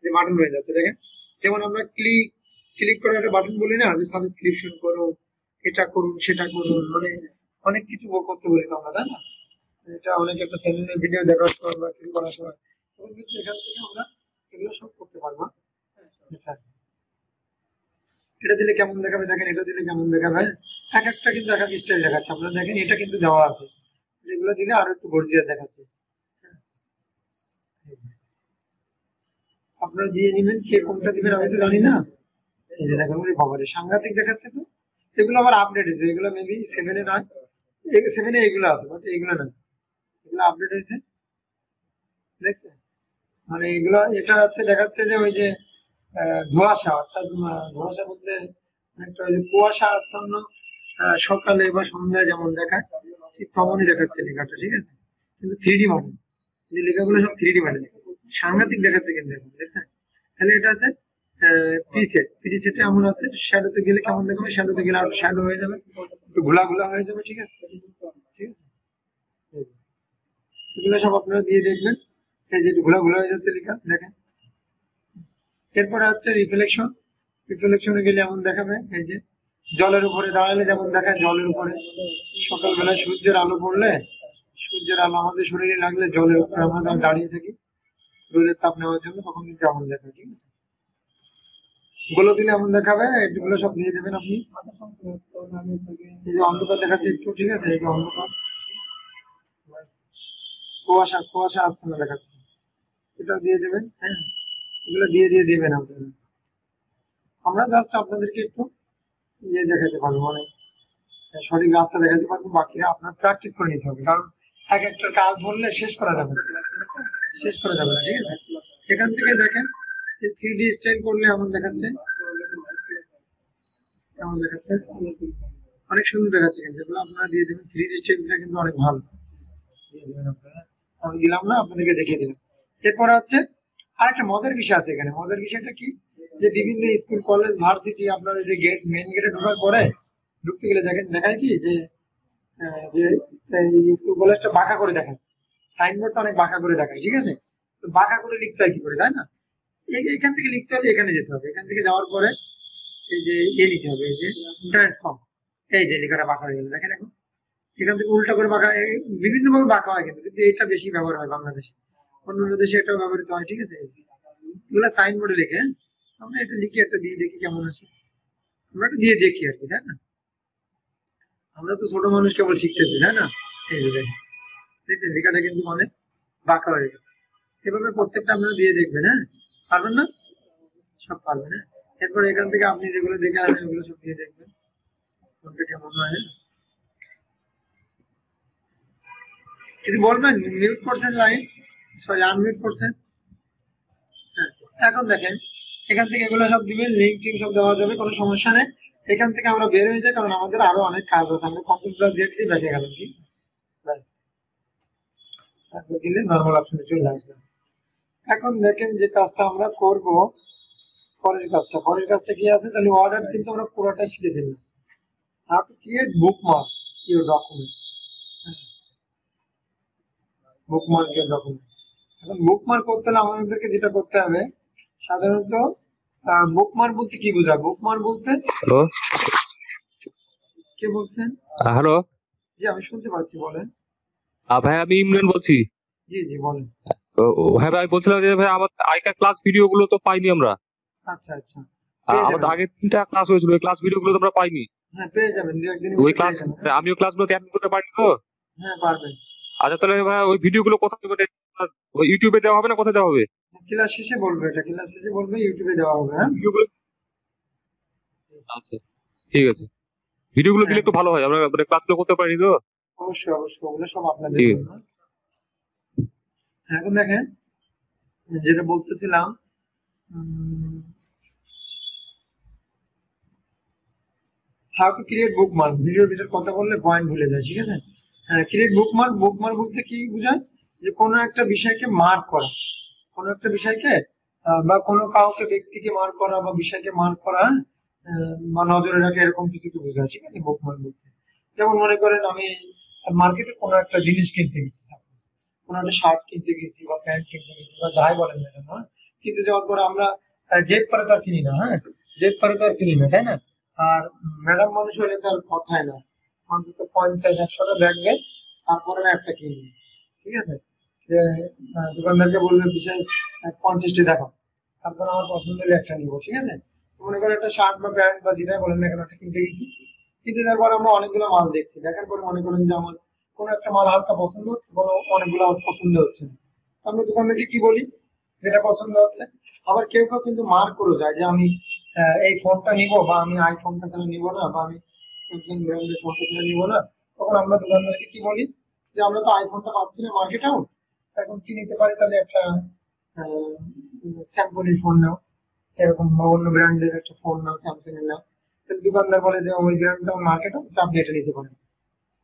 A: যে বাটন হয়ে যাচ্ছে, দেখেন যেমন আমরা ক্লিক করে একটা বাটন বলি না, যে সাবস্ক্রিপশন করুন, এটা করুন সেটা করুন, মানে অনেক কিছু করতে বলি আমরা, তাই না। এটা অনেক একটা চ্যানেলের ভিডিও দেখার সময় বা কিছু করার সময় তখন কিন্তু এখান থেকে আমরা এগুলো সব করতে পারবো। এটা দিলে কেমন দেখাবে, দেখেন এটা দিলে কেমন দেখাবে, এক একটা কিন্তু এক এক স্টাইল দেখাচ্ছে। আপনারা দেখেন এটা কিন্তু দেওয়া আছে, এগুলো দিলে আরো একটু গর্জিয়াস দেখাচ্ছে। আপনারা দিয়ে নেবেন, কে কোনটা দিবেন আমি তো জানি না। এই যে দেখেন ওরে বাবারে সাংঘাতিক দেখাচ্ছে তো। এগুলো আবার আপডেট হয়েছে, এগুলো মেবি 7 এ না, 7 এ এগুলো আছে, বাট এগুলো না, এগুলো আপডেট হয়েছে, দেখছেন। মানে এগুলো এটা হচ্ছে দেখাচ্ছে যে ওই যে ধোঁয়াশা, অর্থাৎ ধোঁয়াশা বলতে একটা ওই যে কুয়াশা আচ্ছন্ন সকালে বা সন্ধ্যায় যেমন দেখায় ঠিক তেমনই দেখাচ্ছে লেখাটা, ঠিক আছে, কিন্তু 3D মানে, যে লেখাগুলো সব 3D মানে সাংঘাতিক দেখাচ্ছে কিন্তু এখন, দেখছেন। তাহলে এটা আছে প্রিসেটে এমন আছে, শ্যাডোতে গেলে কেমন দেখাবে, শ্যাডোতে গেলে আরো শ্যাডো হয়ে যাবে, একটু ঘোলা ঘোলা হয়ে যাবে, ঠিক আছে, ঠিক আছে। এগুলো সব আপনারা দিয়ে দেখবেন, এই যে ঘোলা ঘোলা হয়ে যাচ্ছে লেখা, দেখেন। এরপরে হচ্ছে রিফ্লেকশনে গেলে এমন দেখাবে, এই যে জলের উপরে দাঁড়ালে যেমন দেখায়, জলের উপরে সকালবেলায় সূর্যের আলো পড়লে, সূর্যের আলো আমাদের শরীরে লাগলে জলের উপরে আমরা যখন দাঁড়িয়ে থাকি রোদের তাপ নেওয়ার জন্য, তখন কিন্তু এমন দেখায়, ঠিক আছে। গুলো দিলে এমন দেখাবে, এগুলো সব দিয়ে দেবেন আপনি। এই যে অন্ধকার দেখাচ্ছে একটু, ঠিক আছে, এই যে অন্ধকার কুয়াশা আসছে না দেখাচ্ছে, এটা দিয়ে দেবেন, হ্যাঁ এগুলো দিয়ে দিবেন আপনারা। আমরা জাস্ট আপনাদেরকে একটু ইয়ে দেখাতে পারবো, মানে সঠিক রাস্তা দেখাতে পারবো, বাকিরা আপনার প্র্যাকটিস করে নিতে হবে, কারণ এক একটা কাজ বললে শেষ করা যাবে না, ঠিক আছে। এখান থেকে দেখেন 3D স্টাইল করলে এমন দেখাচ্ছে, কেমন দেখাচ্ছে, অনেক সুন্দর দেখাচ্ছে। কিন্তু এগুলো আপনারা দিয়ে দেবেন, 3D স্টাইলটা কিন্তু অনেক ভালো দিয়ে দেবেন আপনারা। আমি দিলাম না, আপনাদেরকে দেখিয়ে দিলাম। এরপরে হচ্ছে আরেকটা মজার বিষয় আছে এখানে। মজার বিষয়টা কি, যে বিভিন্ন স্কুল কলেজ ভার্সিটি আপনার যে গেট, মেইন গেটে ঢোকার পরে ঢুকতে গেলে দেখেন, দেখায় কি যে যে এই স্কুল কলেজটা বাঁকা করে দেখায়, সাইনবোর্ডটা অনেক বাঁকা করে দেখায়, ঠিক আছে? তো বাঁকা করে লিখতে হয় কি করে, তাই না? এখান থেকে লিখতে হলে এখানে যেতে হবে, এখান থেকে যাওয়ার পরে এই যে নিতে হবে, এই যে ট্রান্সফর্ম, এই যে লেখাটা বাঁকা হয়ে গেল দেখেন। এখন এখান থেকে উল্টা করে বাঁকা, বিভিন্ন ভাবে বাঁকা হয়, কিন্তু কিন্তু এটা বেশি ব্যবহার হয় বাংলাদেশে, অন্য দেশে এটাও ব্যবহৃত হয়, ঠিক আছে? এগুলো সাইনবোর্ডে লিখে, আমরা এটা লিখে একটা দিয়ে দেখি কেমন আছে, আমরা একটা দিয়ে দেখি আর কি, তাই না? আমরা তো ছোট মানুষ, কেবল শিখতেছি, তাই না? এই যে দেখেন, দেখছেন লেখাটা কিন্তু অনেক বাঁকা হয়ে গেছে। এভাবে প্রত্যেকটা আপনারা দিয়ে দেখবেন, হ্যাঁ? পারবেন না? সব পারবেন, হ্যাঁ? এরপর এখান থেকে আপনি যেগুলো দেখে আসেন ওগুলো সব দিয়ে দেখবেন কোনটা কেমন হয়, হ্যাঁ? কিছু বলবেন? মিউট করছেন লাইন, সরি আনমিউট করছেন। হ্যাঁ, এখন দেখেন এখান থেকে এগুলো সব দিবেন, লিঙ্ক টিঙ্ক সব দেওয়া যাবে, কোনো সমস্যা নেই। এখান থেকে আমরা বের হয়ে যাই, কারণ আমাদের আরো অনেক কাজ আছে। আমরা কম্পিউটার জেড দিয়ে দেখে গেলাম, কি তারপর দিলে নর্মাল অপশনে চলে আসবে। এখন দেখেন যে কাজটা আমরা করব, পরের কাজটা কি আছে, তাহলে অর্ডার কিন্তু আমরা পুরোটা শিখে ফেললাম। How to create bookmark your document, bookmark your document. এখন বুকমার্ক করতে হলে আমাদেরকে যেটা করতে হবে, সাধারণত বুকমার্ক বলতে কি বোঝায়? বুকমার্ক বলতে,
D: হ্যালো
A: কে বলছেন?
D: হ্যালো
A: জি আমি শুনতে পাচ্ছি, বলেন।
D: ভাই, আমি ইমরান বলছি।
A: জি জি বলেন।
D: হ্যাঁ ভাই, বলছিলাম যে ভাই আমার আগেকার ক্লাস ভিডিও গুলো তো পাইনি আমরা।
A: আচ্ছা আচ্ছা, পেয়ে
D: আমাদের
A: যাবেন।
D: আগে 3টা ক্লাস হয়েছিল, ওই ক্লাস ভিডিও গুলো তো আমরা পাইনি।
A: হ্যাঁ পেয়ে যাবেন, দু একদিনের
D: ওই
A: মধ্যে
D: ক্লাস
A: পেয়ে যাবেন।
D: আমিও ক্লাস গুলোতে অ্যাটেন্ড করতে পারিনি তো।
A: হ্যাঁ পারবেন।
D: আচ্ছা, তাহলে ভাই ওই ভিডিও গুলো কোথায় দেবে? ওই ইউটিউবে দেওয়া হবে না কোথায় দেওয়া হবে
A: ক্লাস শেষে বলবে, এটা ক্লাস শেষে বলবে, ইউটিউবে দেওয়া হবে। হ্যাঁ
D: ভিডিও গুলো? আচ্ছা, ঠিক আছে। ভিডিও গুলো দিলে
A: হ্যাঁ
D: একটু ভালো হয়, আমরা ক্লাস গুলো করতে পারিনি তো।
A: অবশ্যই অবশ্যই, ওগুলো সব আপনাদের
D: ঠিক
A: জন্য। হ্যাঁ, এখন দেখেন যেটা বলতেছিলাম, হাউ টু ক্রিয়েট বুকমার্ক। ভিডিওর ভিতর কথা বললে পয়েন্ট ভুলে যায়, ঠিক আছে? হ্যাঁ, ক্রিয়েট বুকমার্ক। বুকমার্ক বলতে কি বোঝায়, যে কোনো একটা বিষয়কে মার্ক করা, কোনো একটা বিষয়কে বা কোনো কাউকে, ব্যক্তিকে মার্ক করা বা বিষয়কে মার্ক করা, বা নজরে রাখা, এরকম কিছুকে বোঝায়, ঠিক আছে বুকমার্ক বলতে। যেমন মনে করেন আমি মার্কেটে কোনো একটা জিনিস কিনতে গেছি, কোনো একটা শার্ট কিনতে গেছি বা প্যান্ট কিনতে গেছি বা যাই বলেন না কেন, হ্যাঁ? কিনতে যাওয়ার পরে আমরা জেদ পারে তো আর কিনি না, হ্যাঁ? জেদ পারে তো আর কিনি না, তাই না? আর ম্যাডাম মানুষ হলে তো আর কথাই না, অন্তত 50-100টা দেখবে, তারপরে না একটা কিনবে, ঠিক আছে? যে দোকানদারকে বলবে বিশাল 50টি দেখো, তারপর আমার পছন্দ হলে একটা নিবো, ঠিক আছে? মনে করেন একটা শার্ট বা প্যান্ট বা যেটাই বলেন না কেন একটা কিনতে গেছি, কিনতে যাওয়ার পর আমরা অনেকগুলো মাল দেখছি, দেখার পরে মনে করেন যে আমার কোনো একটা মাল হালকা পছন্দ হচ্ছে, কোনো অনেকগুলো আমার পছন্দ হচ্ছে না। আমরা দোকানদারকে কি বলি, যেটা পছন্দ হচ্ছে। আবার কেউ কেউ কিন্তু মার্ক করে যায় যে আমি এই ফোনটা নিবো, বা আমি আইফোনটা ছাড়া নিবো না, বা আমি স্যামসাং ব্র্যান্ডের ফোনটা ছাড়া নিবো না। তখন আমরা দোকানদারকে কি বলি, যে আমরা তো আইফোনটা পাচ্ছি না মার্কেটেও, এখন কি নিতে পারি, তাহলে একটা স্যামসংয়ের ফোন নাও, এরকম বা অন্য ব্র্যান্ডের একটা ফোন নাও, স্যামসাং এর নাও। তাহলে দোকানদার বলে যে ওই ব্র্যান্ডটা মার্কেটে, আপনি এটা নিতে পারেন।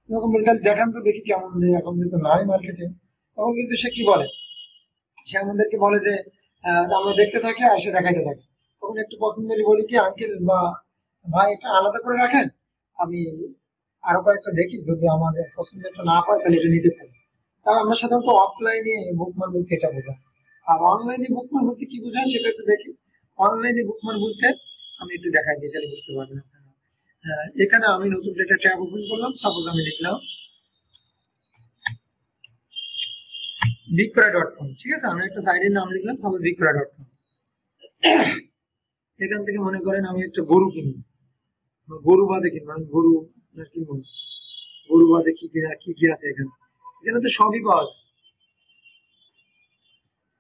A: এরকম বলে, তাহলে দেখান তো দেখি কেমন, যে এখন যেহেতু নাই মার্কেটে, তখন কিন্তু সে কি বলে, সে আমাদেরকে বলে যে আমরা দেখতে থাকি আর সে দেখাইতে থাকে। তখন একটু পছন্দ হলে বলি কি, আঙ্কেল বা ভাই একটা আলাদা করে রাখেন, আমি আরো কয়েকটা দেখি, যদি আমার পছন্দটা না পাই তাহলে এটা নিতে পারি। কারণ আমরা সাধারণত অফলাইনে বুকমার্ক বলতে এটা বোঝাই, আর অনলাইনে বুকমার্ক বলতে কি বোঝায় সেটা একটু দেখি। অনলাইনে বুকমার্ক বলতে আমি একটু দেখাই দিই, তাহলে বুঝতে পারবেন আপনারা। এখানে আমি নতুন একটা ট্যাব ওপেন করলাম, সাপোজ আমি লিখলাম বিক্রয়.com, ঠিক আছে? আমি একটা সাইটের নাম লিখলাম, সাপোজ বিক্রয়.com। এখান থেকে মনে করেন আমি একটা গরু কিনবো, গরু বাদে কিনবো, আমি গরু কিনবো, গরু বাদে কি কি কি আছে এখানে, এখানে তো সবই পাওয়া যায়,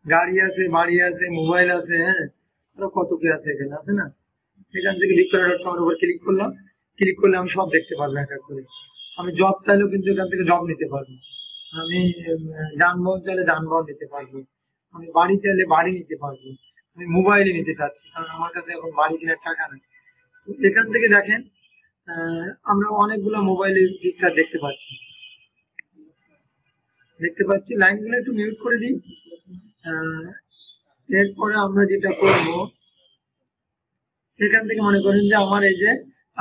A: গাড়ি আছে, বাড়ি আছে, মোবাইল আছে, হ্যাঁ, আরো কত কি আছে এখানে, আছে না? এখান থেকে বিক্রয়.com এর উপর ক্লিক করলাম, ক্লিক করলে আমি সব দেখতে পারবো এক এক করে। আমি জব চাইলেও কিন্তু এখান থেকে জব নিতে পারবো, আমি যানবাহন চাইলে যানবাহন নিতে পারবো, আমি বাড়ি চাইলে বাড়ি নিতে পারবো, আমি মোবাইলে নিতে চাচ্ছি কারণ আমার কাছে এখন বাড়ি কেনার টাকা নেই। তো এখান থেকে দেখেন আমরা অনেকগুলো মোবাইলের পিকচার দেখতে পাচ্ছি। লাইনগুলো একটু মিউট করে দিই। এরপরে আমরা যেটা করব, এখান থেকে মনে করেন যে আমার এই যে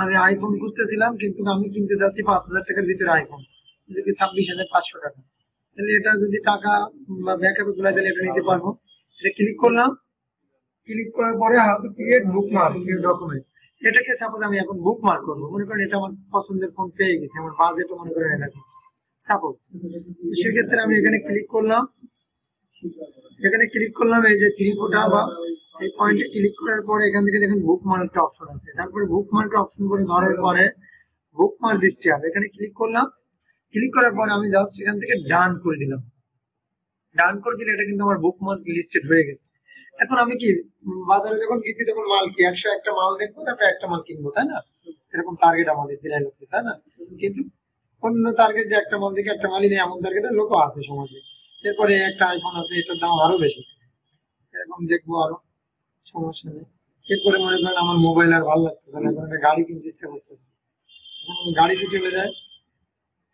A: আমি আইফোন খুঁজতেছিলাম কিন্তু আমি কিনতে চাচ্ছি 5,000 টাকার ভিতরে আইফোন, যদি 26,500 টাকা, তাহলে এটা যদি টাকা বা ব্যাকআপে গুলা তাহলে এটা নিতে পারবো। এটা ক্লিক করলাম, ক্লিক করার পরে how to create bookmark document, এটাকে সাপোজ আমি এখন বুকমার্ক করবো। মনে করেন এটা আমার পছন্দের ফোন পেয়ে গেছে, আমার বাজেটও মনে করেন এটা সাপোজ, সেক্ষেত্রে আমি এখানে ক্লিক করলাম। এই যে থ্রি ফোটা বা এই পয়েন্টে ক্লিক করার পরে এখান থেকে দেখেন বুকমার্ক একটা অপশন আছে, তারপরে বুকমার্ক অপশন করে ধরার পরে বুকমার্ক লিস্টে হবে, এখানে ক্লিক করলাম। ক্লিক করার পরে আমি জাস্ট এখান থেকে ডান করে দিলাম। ডান করে দিলে এটা কিন্তু আমার বুকমার্ক লিস্টেড হয়ে গেছে। এখন আমি কি বাজারে যখন গেছি তখন মাল কি 101টা মাল দেখবো, তারপরে একটা মাল কিনবো, তাই না? এরকম টার্গেট আমাদের দিনের লোকে, তাই না? কিন্তু অন্য টার্গেট যে একটা মাল দেখে একটা মালই নেই এমন টার্গেটের লোকও আছে সমাজে। এরপরে একটা আইফোন আছে, এটার দাম আরো বেশি, এরকম দেখবো আরো, সমস্যা নেই। এরপরে মনে করেন আমার মোবাইল আর ভালো লাগতেছে না, এখন একটা গাড়ি কিনতে ইচ্ছে করতেছে, এখন আমি গাড়িতে চলে যায়।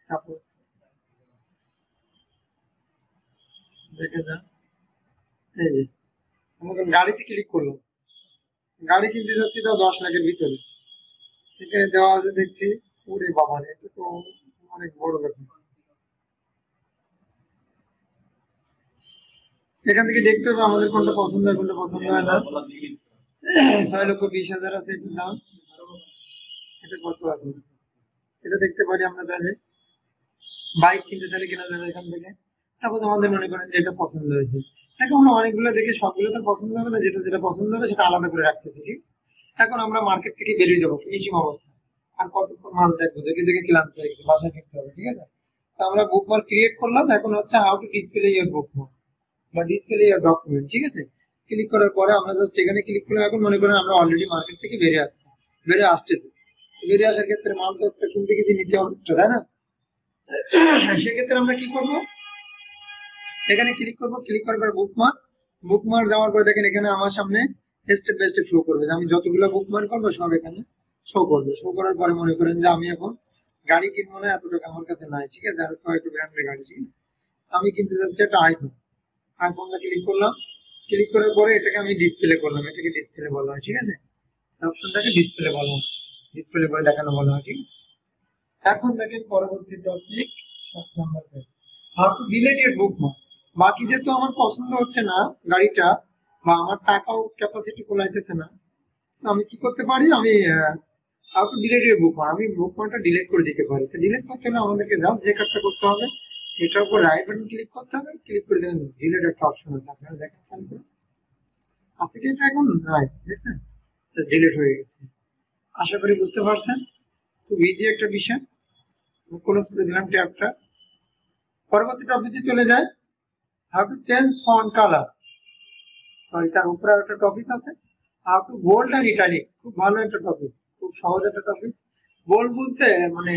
A: সাপোজ দেখে যান, এই যে আমাকে গাড়িতে ক্লিক করলাম, গাড়ি কিনতে চাচ্ছি তাও 10 লাখের ভিতরে, এখানে দেওয়া আছে দেখছি। ওরে বাবা রে, এটা তো অনেক বড় ব্যাপার। এখান থেকে দেখতে হবে আমাদের কোনটা পছন্দ হয় কোনটা পছন্দ হয় না। 6,20,000 আছে এটার দাম, এটা কত আছে এটা দেখতে পারি আমরা। চাইলে বাইক কিনতে চাইলে কেনা যাবে এখান থেকে। সাপোজ আমাদের মনে করেন যে এটা পছন্দ হয়েছে, এখন আমরা অনেকগুলো দেখে সবগুলো তো পছন্দ হবে না, যেটা যেটা পছন্দ হবে সেটা আলাদা করে রাখতেছি, ঠিক আছে? এখন আমরা মার্কেট থেকে বেরিয়ে যাবো ফিনিশিং অবস্থা, আর কতক্ষণ মাল দেখবো, দেখে দেখে ক্লান্ত হয়ে গেছে, বাসায় ফিরতে হবে, ঠিক আছে? তো আমরা বুকমার্ক ক্রিয়েট করলাম, এখন হচ্ছে how to display your bookmark বা ডিসপ্লে ইওর ডকুমেন্ট, ঠিক আছে? ক্লিক করার পরে আমরা জাস্ট এখানে ক্লিক করলাম। এখন মনে করেন আমরা অলরেডি মার্কেট থেকে বেরিয়ে আসতেছি। বেরিয়ে আসার ক্ষেত্রে মাল তো একটা কিনতে গেছি, নিতে হবে, তাই না? সেক্ষেত্রে আমরা কি করব, এখানে ক্লিক করব, ক্লিক করার পর বুকমার্ক যাওয়ার পরে দেখেন এখানে আমার সামনে স্টেপ বাই স্টেপ শো করবে যে আমি যতগুলো বুকমার্ক করবো সব এখানে শো করবে। শো করার পরে মনে করেন যে আমি এখন গাড়ি কিনবো না, এত টাকা আমার কাছে নাই, ঠিক আছে? আর কয়েকটা ব্র্যান্ডের গাড়ি, ঠিক আছে? আমি কিনতে চাচ্ছি একটা আইফোনটা ক্লিক করলাম। ক্লিক করার পরে এটাকে আমি ডিসপ্লে করলাম, এটাকে ডিসপ্লে বলা হয়, ঠিক আছে? অপশনটাকে ডিসপ্লে বলা হয়, ডিসপ্লে করে দেখানো বলা হয়, ঠিক আছে? এখন দেখেন পরবর্তী topic 7 number, how to delete your bookmark. বাকি যেহেতু আমার পছন্দ হচ্ছে না গাড়িটা বা আমার টাকাও ক্যাপাসিটি কোলাইতেছে না, তো আমি কি করতে পারি, আমি how to delete your bookmark, আমি বুকমার্কটা ডিলিট করে দিতে পারি। তো ডিলিট করতে হলে আমাদেরকে জাস্ট যে কাজটা করতে হবে, এটার উপর রাইট বাটন ক্লিক করতে হবে, ক্লিক করে দেখেন ডিলিট একটা অপশন আছে, আপনারা দেখেন আছে কি এটা এখন নাই, দেখছেন ডিলিট হয়ে গেছে। আশা করি বুঝতে পারছেন, খুব ইজি একটা বিষয়। ক্লোজ করে দিলাম ট্যাবটা। পরবর্তী টপিকে চলে যায়, how to change font colour. Sorry, তার উপরে একটা টপিক আছে how to bold and italic, খুব ভালো একটা টপিক, খুব সহজ একটা টপিক। বোল্ড বলতে মানে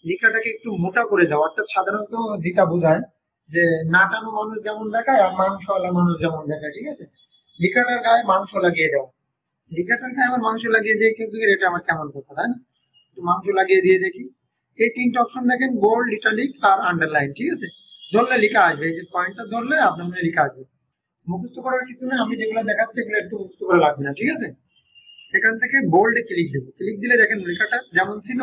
A: লেখাটাকে একটু মোটা করে দেওয়া, অর্থাৎ সাধারণত যেটা বোঝায় যে নাটানো মানুষ যেমন দেখায় আর মাংসওয়ালা মানুষ যেমন দেখায়, ঠিক আছে? লেখাটার গায়ে মাংস লাগিয়ে দেওয়া, লেখাটার গায়ে আমার মাংস লাগিয়ে দিয়ে কিন্তু এটা আমার কেমন কথা, তাই না? মাংস লাগিয়ে দিয়ে দেখি। এই তিনটা অপশন দেখেন, বোল্ড, ইটালিক আর আন্ডারলাইন, ঠিক আছে? ধরলে লেখা আসবে, এই যে পয়েন্টটা ধরলে আপনার মনে লেখা আসবে। মুখস্থ করার কিছু নেই, আমি যেগুলো দেখাচ্ছি এগুলো একটু মুখস্থ করা লাগবে না, ঠিক আছে? এখান থেকে বোল্ডে ক্লিক দেবো, ক্লিক দিলে দেখেন লেখাটা যেমন ছিল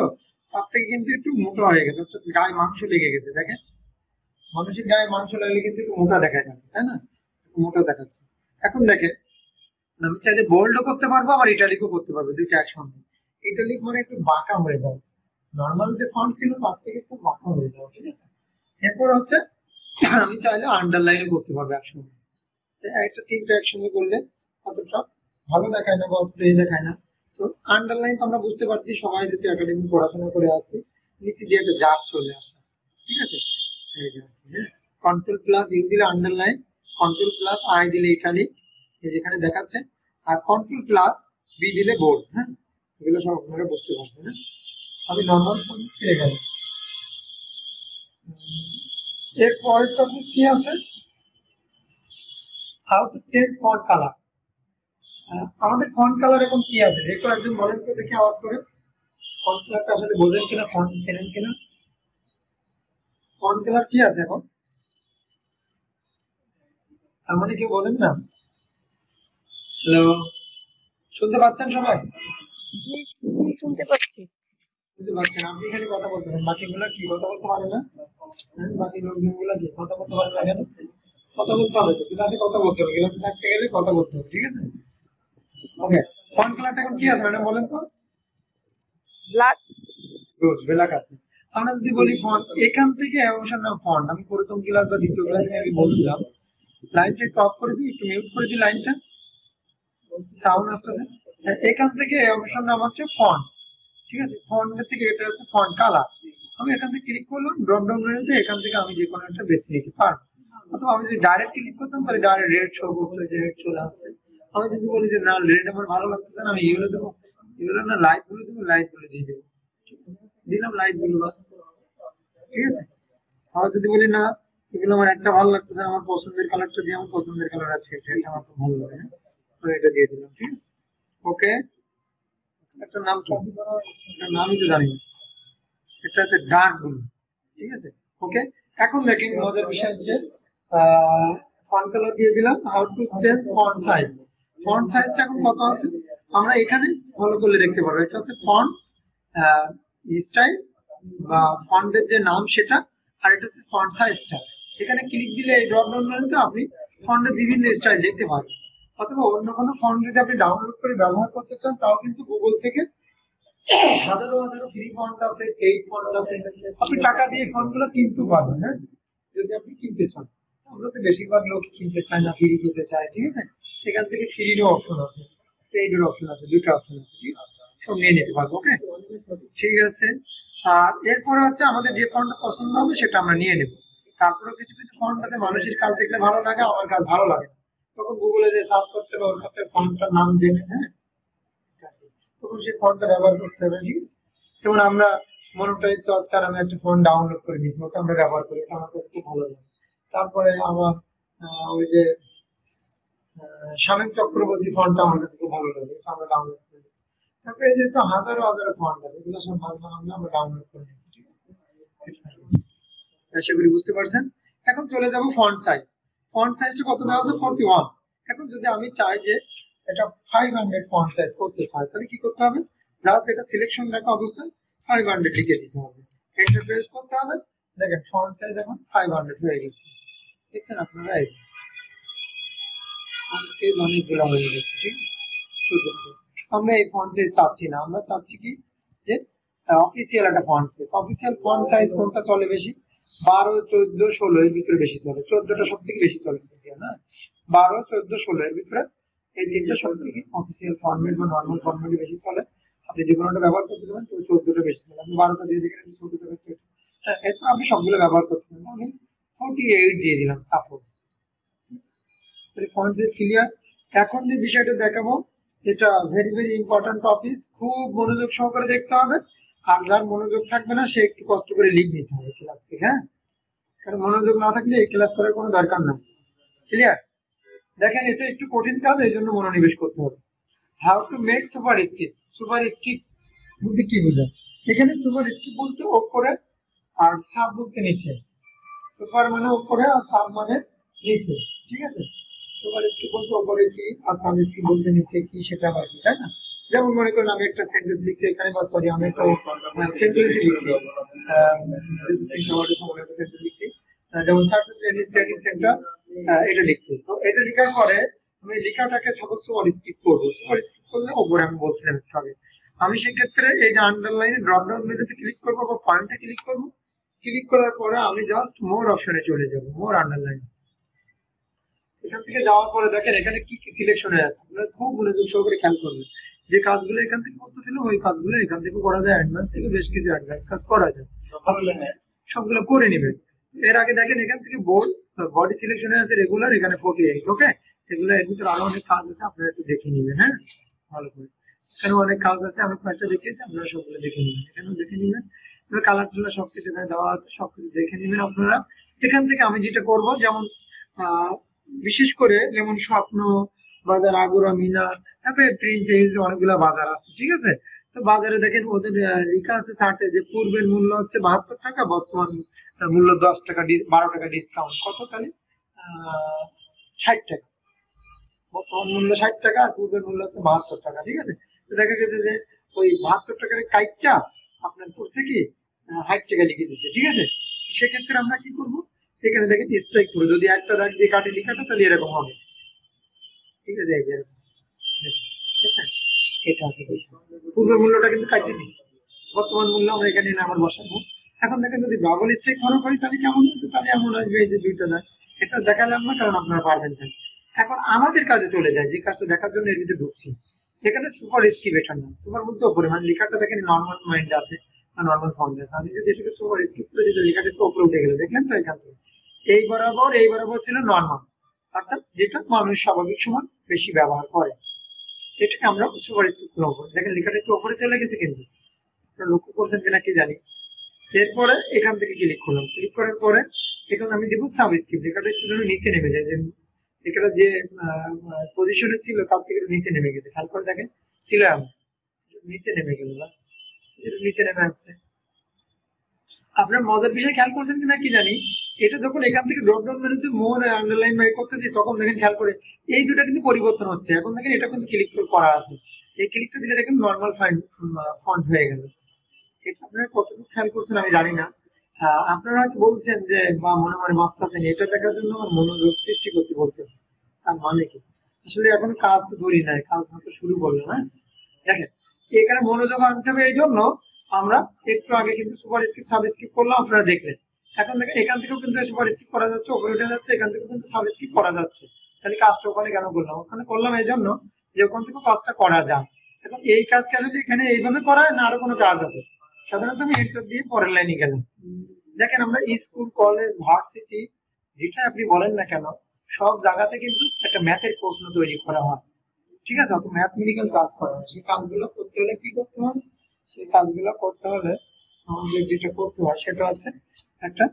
A: তার থেকে কিন্তু একটু মোটা হয়ে গেছে, অর্থাৎ গায়ে মাংস লেগে গেছে। দেখেন মানুষের গায়ে মাংস লাগলে কিন্তু একটু মোটা দেখা যায়, তাই না? মোটা দেখাচ্ছে। এখন দেখেন আমি চাইলে বোল্ডও করতে পারবো আবার ইটালিকও করতে পারবো, দুইটা একসঙ্গে। ইটালিক মানে একটু বাঁকা হয়ে যাবে, নর্মাল যে ফন্ট ছিল তার থেকে একটু বাঁকা হয়ে যাবে, ঠিক আছে? এরপর হচ্ছে আমি চাইলে আন্ডারলাইনও করতে পারবো একসঙ্গে। একটা তিনটা একসঙ্গে করলে অতটা ভালো দেখায় না বা অতটা দেখায় না। তো আন্ডারলাইন তো আমরা বুঝতে পারছি, সবাই যদি একাডেমি পড়াশোনা করে আসছি, নিচে দিয়ে একটা জাপ চলে আসে, ঠিক আছে? কন্ট্রোল প্লাস ইউ দিলে আন্ডারলাইন, কন্ট্রোল প্লাস আই দিলে ইটালিক, এই যেখানে দেখাচ্ছে, আর কন্ট্রোল প্লাস বি দিলে বোল্ড। হ্যাঁ, এগুলো সব আপনারা বুঝতে পারছেন। হ্যাঁ, আমি নর্মাল ফর্ম ফিরে গেল। এর পরের টপিক কি আছে, how to change font colour. আমাদের ফন্ট কালার এখন কি আছে, যে কেউ একজন বলেন তো দেখি আওয়াজ করে, ফন্ট কালারটা আসলে বোঝেন কিনা, ফন্ট চেনেন কিনা, ফন্ট কালার কি আছে এখন? তার মানে কেউ বোঝেন না? হ্যালো, শুনতে পাচ্ছেন সবাই?
C: শুনতে পাচ্ছি।
A: বুঝতে পারছেন? আপনি এখানে কথা বলতেছেন, বাকিগুলো কি কথা বলতে পারে না? বাকি লোকজন গুলা কি কথা বলতে পারে না কেন? কথা বলতে হবে তো, ক্লাসে কথা বলতে হবে, ক্লাসে থাকতে গেলে কথা বলতে হবে, ঠিক আছে? ওকে, ফন্ট কালারটা এখন কি আছে ম্যাডাম বলেন তো?
C: ব্ল্যাক।
A: গুড, ব্ল্যাক আছে। আমরা যদি বলি ফন্ট, এখান থেকে এমন নাম ফন্ট, আমি প্রথম ক্লাস বা দ্বিতীয় ক্লাসে আমি বলছিলাম, লাইনটা একটু অফ করে দিই, একটু মিউট করে দিই, লাইনটা সাউন্ড আসতেছে। এখান থেকে অপশন নাম হচ্ছে ফন্ট, ঠিক আছে? ফন্টের থেকে এটা হচ্ছে ফন্ট কালার। আমি এখান থেকে ক্লিক করলাম, ড্রপ ডাউন মেনুতে এখান থেকে আমি যে কোনো একটা বেছে নিতে পারবো। অথবা আমি যদি ডাইরেক্ট ক্লিক করতাম তাহলে ডাইরেক্ট রেড শো করতো, যে রেড চলে আসছে। আমি যদি বলি যে না রেড আমার ভালো লাগতেছে না, আমি ইয়েলো দেবো, ইয়েলো না লাইট ব্লু দেবো, লাইট ব্লু দিয়ে দেবো, দিলাম লাইট ব্লু বাস, ঠিক আছে? আর যদি বলি না এগুলো আমার একটা ভালো লাগতেছে, আমার পছন্দের কালারটা দিয়ে, আমার পছন্দের কালার আছে এটা, এটা আমার খুব ভালো লাগে, তো এটা দিয়ে দিলাম, ঠিক আছে? ওকে, একটা নাম কি, একটা নামই তো জানি না, এটা আছে ডার্ক ব্লু, ঠিক আছে? ওকে, এখন দেখেন মজার বিষয় হচ্ছে ফন্ট কালার দিয়ে দিলাম। How to change font size, font সাইজটা এখন কত আছে আমরা এখানে ফলো করলে দেখতে পারবো। এটা হচ্ছে ফন্ট স্টাইল বা ফন্টের যে নাম সেটা, আর এটা হচ্ছে ফন্ট সাইজটা। এখানে ক্লিক দিলে এই ড্রপ ডাউন মেনুতে আপনি ফন্টের বিভিন্ন স্টাইল দেখতে পারবেন। অথবা অন্য কোনো ফন্ট যদি আপনি ডাউনলোড করে ব্যবহার করতে চান, তাও কিন্তু গুগল থেকে হাজারো হাজারো ফ্রি ফন্ট আছে, পেইড ফন্ট আছে, আপনি টাকা দিয়ে ফন্ট গুলো কিনতে পারবেন, হ্যাঁ, যদি আপনি কিনতে চান। আমরা তো বেশিরভাগ লোক কিনতে চায় না, ফ্রি পেতে চায়, ঠিক আছে? এখান থেকে ফ্রিরও অপশন আছে, পেইডের অপশন আছে, দুটো অপশন আছে, ঠিক আছে? সব নিয়ে নিতে পারবো। ওকে, ঠিক আছে। আর এরপরে হচ্ছে আমাদের যে ফন্টটা পছন্দ হবে সেটা আমরা নিয়ে নেব। তারপরে কিছু কিছু ফন্ট আছে মানুষের কাজ দেখলে ভালো লাগে, আমার কাজ ভালো লাগে না, তখন গুগলে যে সার্চ করতে হবে, ওর কাছে ফন্টটার নাম জেনে, হ্যাঁ, তখন সেই ফন্টটা ব্যবহার করতে হবে, ঠিক আছে? যেমন আমরা মনোটাইপ চর্চা নামে একটা ফন্ট ডাউনলোড করে দিয়েছি, ওটা আমরা ব্যবহার করি, ওটা আমার কাছে খুব ভালো লাগে। তারপরে আমার ওই যে শামীম চক্রবর্তী ফন্টটা আমার কাছে খুব ভালো লাগে, এটা আমরা ডাউনলোড করে দিয়েছি। তারপরে এই যে তো হাজারো হাজারো ফন্ট আছে, এগুলো সব আমরা ডাউনলোড করে নিয়েছি, ঠিক আছে? আশা করি বুঝতে পারছেন। এখন চলে যাব ফন্ট সাইজ। ফন্ট সাইজটা কত দেওয়া আছে? 41। এখন যদি আমি চাই যে এটা 500 ফন্ট সাইজ করতে চাই, তাহলে কি করতে হবে? জাস্ট এটা সিলেকশন রাখা অবস্থায় 500 লিখে দিতে হবে, এন্টার প্রেস করতে হবে। দেখেন ফন্ট সাইজ এখন 500 হয়ে গেছে, দেখছেন আপনারা? এই অনেকগুলো হয়ে গেছে, ঠিক আছে? আমরা এই ফন্ট সাইজ চাচ্ছি না, আমরা চাচ্ছি কি যে অফিসিয়াল একটা font size. Official font size কোনটা চলে বেশি? 12, 14, 16 এর ভিতরে বেশি চলে। 14টা সব থেকে বেশি চলে অফিসিয়াল, হ্যাঁ, 12, 14, 16 এর ভিতরে এই তিনটা সব থেকে অফিসিয়াল ফরম্যাট বা নর্মাল ফরম্যাটে বেশি চলে। আপনি যে কোনোটা ব্যবহার করতে চান তো 14টা বেশি চলে, আপনি 12টা দিয়ে দিলেন, 14টা বেশি। হ্যাঁ, এরপর আপনি সবগুলো ব্যবহার করতে পারেন। আমি 48 দিয়ে দিলাম সাপোজ। Font size clear. এখন যে বিষয়টা দেখাবো, এটা ভেরি ভেরি ইম্পর্টেন্ট টপিক, খুব মনোযোগ সহকারে দেখতে হবে। আর যার মনোযোগ থাকবে না সে একটু কষ্ট করে লিখ নিতে হবে ক্লাস থেকে, হ্যাঁ, কারণ মনোযোগ না থাকলে এই ক্লাস করার কোনো দরকার নাই। ক্লিয়ার? দেখেন এটা একটু কঠিন কাজ, এই জন্য মনোনিবেশ করতে হবে। How to make super script. Super script বলতে কি বোঝায়? এখানে সুপার স্ক্রিপ্ট বলতে উপরে আর সাব বলতে নিচে। সুপার মানে উপরে আর সাব মানে নিচে, ঠিক আছে? সুপার স্ক্রিপ্ট বলতে উপরে কি আর সাব স্ক্রিপ্ট বলতে নিচে কি, সেটা হয়, তাই না? যেমন মনে করেন আমি একটা সেন্টেন্স লিখছি এখানে, বা সরি আমি একটা সেন্টেন্স লিখছি, লিখছি, যেমন সাকসেস ট্রেনিং সেন্টার, এটা লিখছি। তো এটা লেখার পরে আমি লেখাটাকে সাপোজ সুপার স্ক্রিপ্ট করবো। সুপার স্ক্রিপ্ট করলে উপরে আমি বলছিলাম একটু আগে, আমি সেক্ষেত্রে এই যে আন্ডারলাইন ড্রপ ডাউন মেনুতে ক্লিক করবো বা পয়েন্টে ক্লিক করবো। ক্লিক করার পরে আমি জাস্ট মোর অপশনে চলে যাবো, মোর আন্ডারলাইন। এখান থেকে যাওয়ার পরে দেখেন এখানে কি কি সিলেকশন হয়ে আছে, আপনারা খুব মনোযোগ সহকারে খেয়াল করবেন। যে কাজগুলো এখান থেকে করতেছিল ওই কাজগুলো এখান থেকে করা যায়, অ্যাডভান্স থেকে বেশ কিছু অ্যাডভান্স কাজ করা যায়, সবগুলো করে নেবেন। এর আগে দেখেন এখান থেকে বডি সিলেকশন আছে রেগুলার, এখানে 48। ওকে, এগুলো এর ভিতরে আরো অনেক কাজ আছে, আপনারা একটু দেখে নেবেন, হ্যাঁ, ভালো করে। এখানে অনেক কাজ আছে, আমি কয়েকটা দেখিয়েছি, আপনারা সবগুলো দেখে নেবেন, এখানেও দেখে নেবেন। কালার টালার সবকিছু এখানে দেওয়া আছে, সবকিছু দেখে নেবেন আপনারা। এখান থেকে আমি যেটা করব, যেমন বিশেষ করে যেমন স্বপ্ন বাজার, আগুরা, মিনা, তারপরে প্রিন্স, এই যে অনেকগুলো বাজার আছে, ঠিক আছে। তো বাজারে দেখেন ওদের লেখা আছে চার্টে যে পূর্বের মূল্য হচ্ছে 72 টাকা, বর্তমান মূল্য 10 টাকা 12 টাকা ডিসকাউন্ট, কত তাহলে 60 টাকা। বর্তমান মূল্য 60 টাকা আর পূর্বের মূল্য হচ্ছে 72 টাকা, ঠিক আছে। তো দেখা গেছে যে ওই 72 টাকার কাইটটা আপনার পড়ছে কি 60 টাকা লিখে দিচ্ছে, ঠিক আছে। সেক্ষেত্রে আমরা কি করব, এখানে দেখেন স্ট্রাইক করে যদি একটা দাগ দিয়ে কাটে লেখাটা, তাহলে এরকম হবে, ঠিক আছে। এই যে এরকম, দেখছেন? এটা আছে পূর্বের মূল্যটা কিন্তু কাটিয়ে দিচ্ছে, বর্তমান মূল্য আমরা এখানে এনে আবার বসাবো। এখন দেখেন যদি ডাবল স্ট্রাইক ফলো করি তাহলে কেমন হবে, তাহলে এমন আসবে এই যে দুইটা দাগ। এটা দেখালাম না কারণ আপনারা পারবেন না। এখন আমাদের কাজে চলে যায়, যে কাজটা দেখার জন্য এর ভিতরে ঢুকছি। এখানে সুপার স্ক্রিপ্ট এটার নাম, সুপার বলতে উপরে, মানে লেখাটা দেখেন নর্মাল মাইন্ড আছে বা নর্মাল ফন্ট আছে। আমি যদি এটাকে সুপার স্ক্রিপ্ট করে দিতে, লেখাটা একটু উপরে উঠে গেল, দেখলেন তো? এখান থেকে এই বরাবর ছিল নর্মাল, অর্থাৎ যেটা মানুষ স্বাভাবিক সময় বেশি ব্যবহার করে, এটাকে আমরা সুপার স্ক্রিপ্ট করব। দেখেন লেখাটা একটু উপরে চলে গেছে, কিন্তু আপনারা লক্ষ্য করছেন কিনা কি জানি। এরপরে এখান থেকে ক্লিক করলাম, ক্লিক করার পরে এখন আমি দেবো সাবস্ক্রিপ্ট, লেখাটা একটু যেন নিচে নেমে যায়, যে লেখাটা যে পজিশনে ছিল তার থেকে নিচে নেমে গেছে। খেয়াল করে দেখেন, ছিল এমন নিচে নেমে গেল, নিচে নেমে আসছে। আপনার মজার বিষয় খেয়াল করছেন কিনা কি জানি, এটা যখন এখান থেকে ড্রপ ডাউন মেনুতে মোর আন্ডারলাইন বাই করতেছি, তখন দেখেন খেয়াল করে এই দুটো কিন্তু পরিবর্তন হচ্ছে। এখন দেখেন এটা কিন্তু ক্লিক করা আছে, এই ক্লিকটা দিলে দেখেন নর্মাল ফন্ট হয়ে গেল। এটা আপনারা কতটুকু খেয়াল করছেন আমি জানি না। আপনারা হয়তো বলছেন যে বা মনে মনে ভাবতেছেন এটা দেখার জন্য আমার মনোযোগ সৃষ্টি করতে বলতেছে, তার মানে কি? আসলে এখন কাজ তো ধরি নাই, কাজ মাত্র শুরু করলাম। হ্যাঁ, দেখেন এখানে মনোযোগ আনতে হবে, এই জন্য আমরা একটু আগে কিন্তু সুপার স্ক্রিপ্ট সাবস্ক্রিপ্ট করলাম, আপনারা দেখলেন। এখন দেখেন এখান থেকেও কিন্তু সুপার স্ক্রিপ্ট করা যাচ্ছে, উপরে উঠে যাচ্ছে, এখান থেকেও কিন্তু সাবস্ক্রিপ্ট করা যাচ্ছে। তাহলে কাজটা ওখানে কেন করলাম? ওখানে করলাম এই জন্য যে ওখান থেকে কাজটা করা যায়। এখন এই কাজটা যদি এখানে এইভাবে করা হয় না, আরো কোনো কাজ আছে, সাধারণত আমি এন্টার দিয়ে পরের লাইনে গেলাম। দেখেন আমরা স্কুল, কলেজ, ভার্সিটি যেটা আপনি বলেন না কেন, সব জায়গাতে কিন্তু একটা ম্যাথের প্রশ্ন তৈরি করা হয়, ঠিক আছে। অত ম্যাথমেটিক্যাল কাজ করা হয়, সেই কাজগুলো করতে হলে কি করতে হবে? সেই কাজগুলো করতে হলে আমাদের যেটা করতে হয় সেটা হচ্ছে একটা